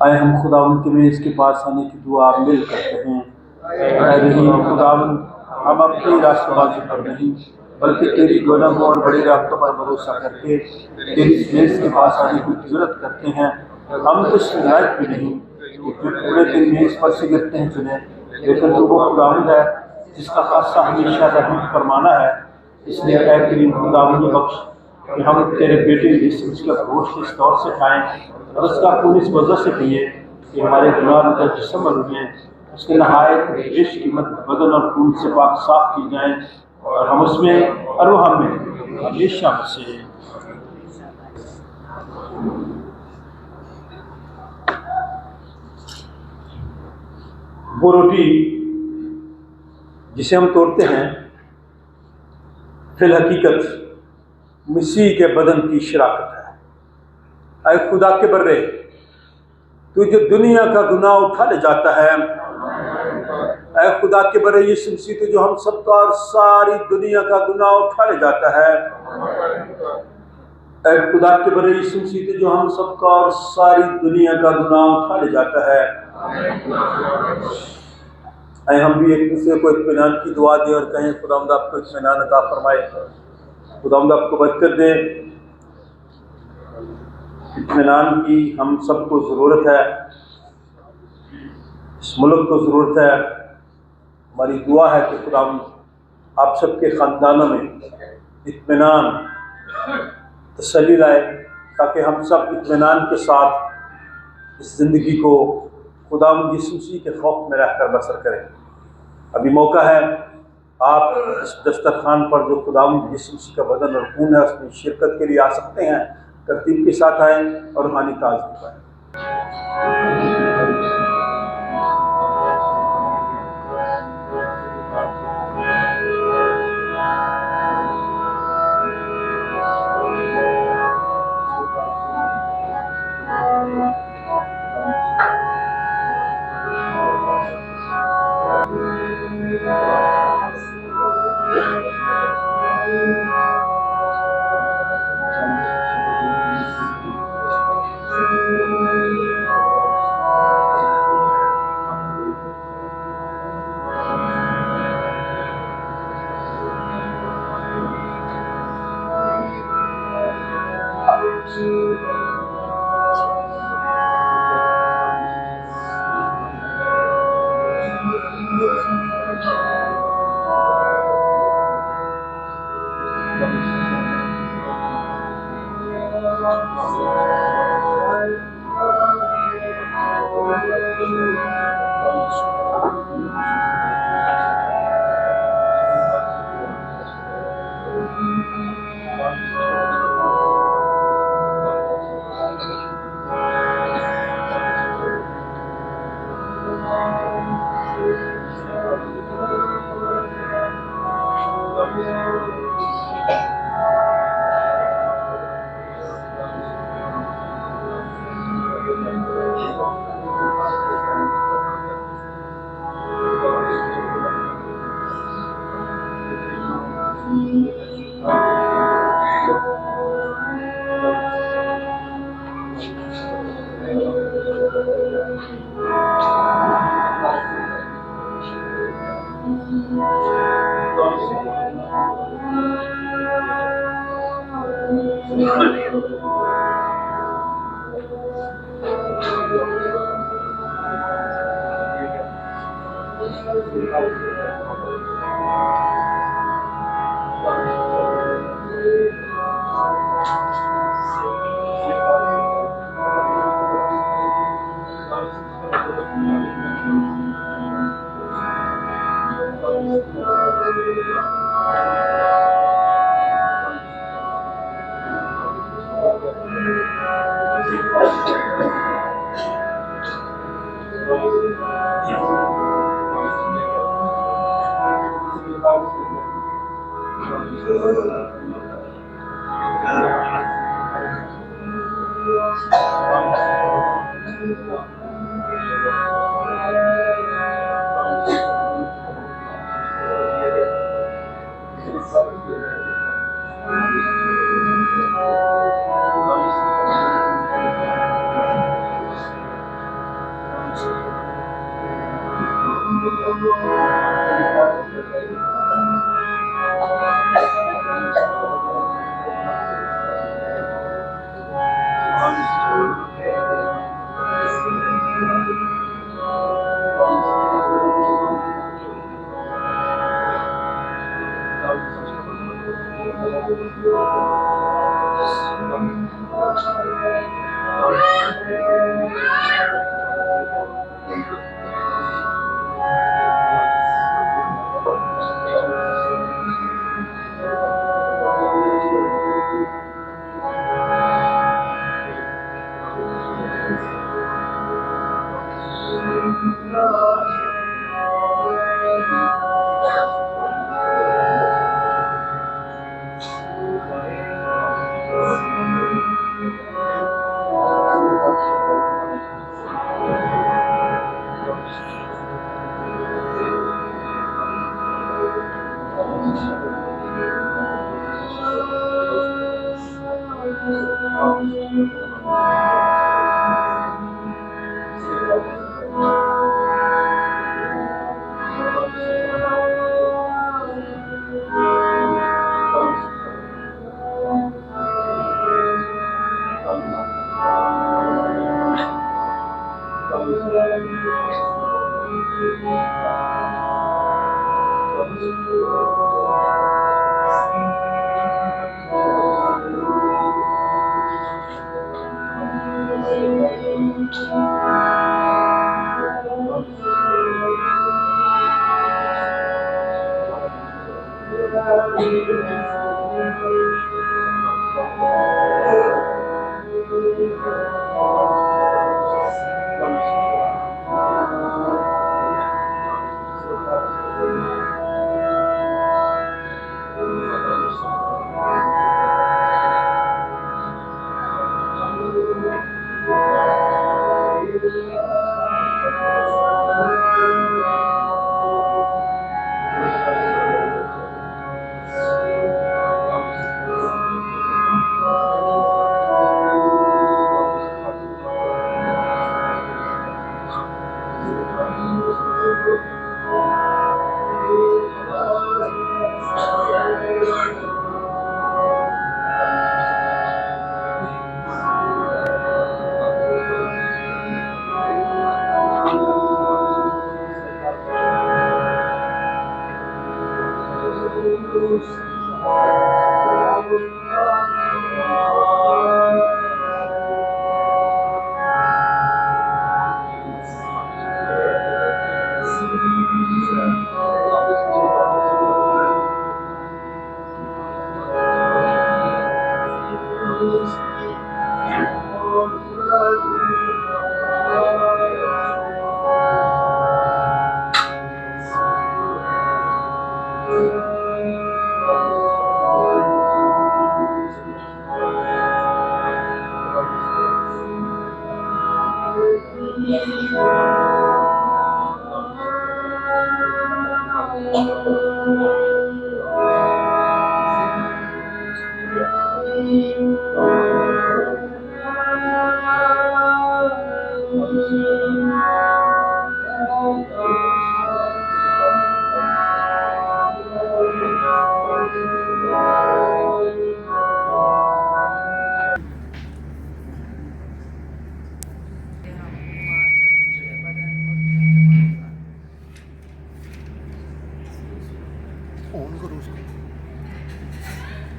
आए हम खुदावंद के मेज़ के पास आने की दुआ मिल करते हैं। ऐ रहीम खुदावंद, हम अपनी रास्तबाजी पर नहीं बल्कि तेरी गुनाहों और बड़ी रास्तों पर भरोसा करके तेरी मेज़ के पास आने की जरूरत करते हैं। हम तो इस लायक भी नहीं कि पूरे दिन मेज़ पर से गिरते हैं चुने, लेकिन तू वो खुदावंद है जिसका खासा हमेशा रहम फरमाना है। इसलिए ऐ करीम खुदावंद बख्श कि हम तेरे बेटे यीशु मसीह का गोश्त इस तौर से खाएँ और उसका खून इस वजह से पिए कि हमारे गुनाह का जिस्म और रूहें उसके नहायत बेशकीमत बदन और खून से पाक साफ की जाएँ اور ہم اس میں اور وہ ہم میں ہمیشہ مسیح۔ وہ روٹی جسے ہم توڑتے ہیں فی الحقیقت مسیح کے بدن کی شراکت ہے۔ اے خدا کے برے، تو جو دنیا کا گناہ اٹھا لے جاتا ہے، اے خدا کے برے یسوع مسیح، تو جو ہم سب کا اور ساری دنیا کا گناہ اٹھا لے جاتا ہے، اے خدا کے برے یسوع مسیح، تو جو ہم سب کا اور ساری دنیا کا گناہ اٹھا لے جاتا ہے۔ اے ہم بھی ایک دوسرے کو اطمینان کی دعا دیں اور کہیں خداوند آپ کو اطمینان عطا فرمائے، خداوند آپ کو برکت دے۔ اطمینان کی ہم سب کو ضرورت ہے، اس ملک کو ضرورت ہے۔ ہماری دعا ہے کہ خداوند آپ سب کے خاندانوں میں اطمینان تسلی لائے، تاکہ ہم سب اطمینان کے ساتھ اس زندگی کو خداوند یسوع مسیح کے خوف میں رہ کر بسر کریں۔ ابھی موقع ہے، آپ اس دسترخوان پر جو خداوند یسوع مسیح کا بدن اور خون ہے اس میں شرکت کے لیے آ سکتے ہیں۔ ترتیب کے ساتھ آئیں اور روحانی تازگی پائیں۔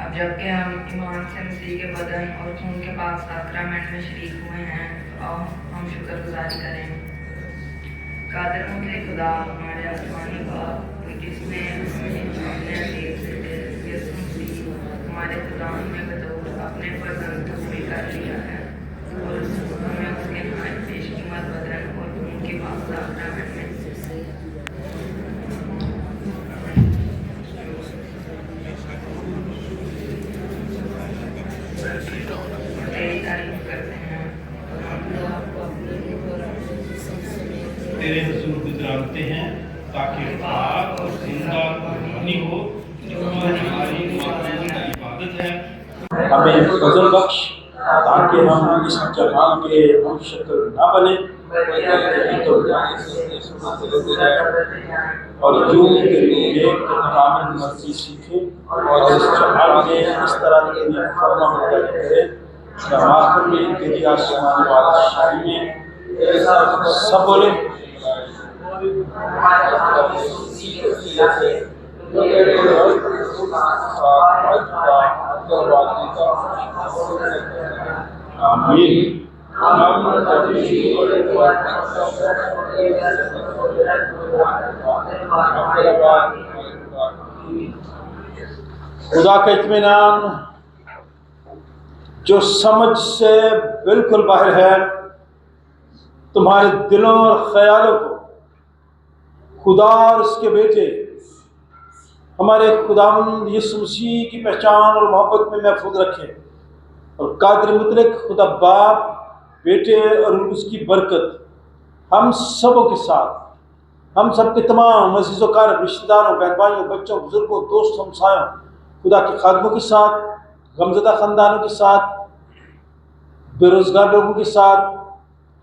अब जबकि हम ईमान से मसीह के बदन और खून के पाक साक्रामेंट में शरीक हुए हैं, तो आओ हम शुक्रगुजारी करें। कादिर मुतलक खुदा, हमारे आसमानी बाप, जिसने अपने अजीब से यीशु मसीह हमारे खुदा में बतौर अपने फर्जंद को स्वीकार किया है और हमें उसके नहायत बेशकीमत बदन और खून के पाक साक्रामेंट में तेरे हुजूर गुजराते हैं ताकि पाक और जिंदा रूहानी हो जो हमारी इबादत है। हमें फजल बख्श ताकि हम इस जहां के हम शक्ल ना बने और जो तेरे कामिल मर्जी सीखे और इस जहां में इस तरह तेरी फरमा बरदारी करे कि आखिर में तेरी आसमानी बादशाही में सब बोले आमीन। खुदा का इत्मीनान जो समझ से बिल्कुल बाहर है, तुम्हारे दिलों और ख्यालों को खुदा और उसके बेटे हमारे खुदावंद यीशु मसीह की पहचान और मोहब्बत में महफूज रखे और कादिर मुतलक खुदा बाप, बेटे और उसकी बरकत हम सबों के साथ, हम सब के तमाम अज़ीज़ कार रिश्तेदारों, बहन भाइयों, बच्चों, बुजुर्गों, दोस्तों, हमसायों, खुदा के खादमों के साथ, गमज़दा ख़ानदानों के साथ बेरोजगार लोगों के साथ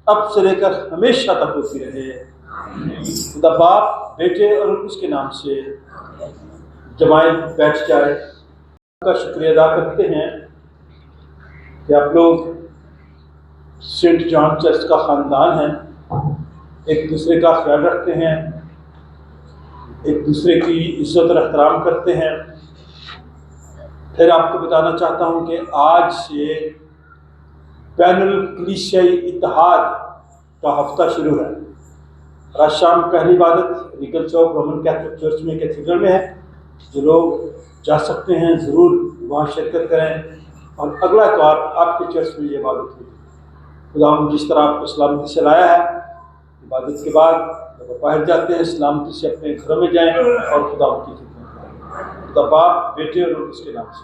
अब से लेकर हमेशा तक होती रहे। खुदा बाप, बेटे और उसके नाम से जमायत बैठ जाए। का शुक्रिया अदा करते हैं कि आप लोग सेंट जॉन चर्च का ख़ानदान है, एक दूसरे का ख्याल रखते हैं, एक दूसरे की इज्जत और एहतराम करते हैं। फिर आपको बताना चाहता हूँ कि आज से बैनुल कलीसियाई इत्तेहाद का हफ्ता शुरू है। आज शाम पहली इबादत रीगल चौक रोमन कैथोलिक चर्च में कैथेड्रल में है। जो लोग जा सकते हैं ज़रूर वहाँ शिरकत करें और अगला इतवार आपके चर्च में ये इबादत होगी। खुदा जिस तरह आपको सलामती से लाया है, इबादत के बाद जब बाहर जाते हैं सलामती से अपने घरों में जाएं और खुदा की खिदमत करें। खुदा बाप, बेटे और उसके नाम से।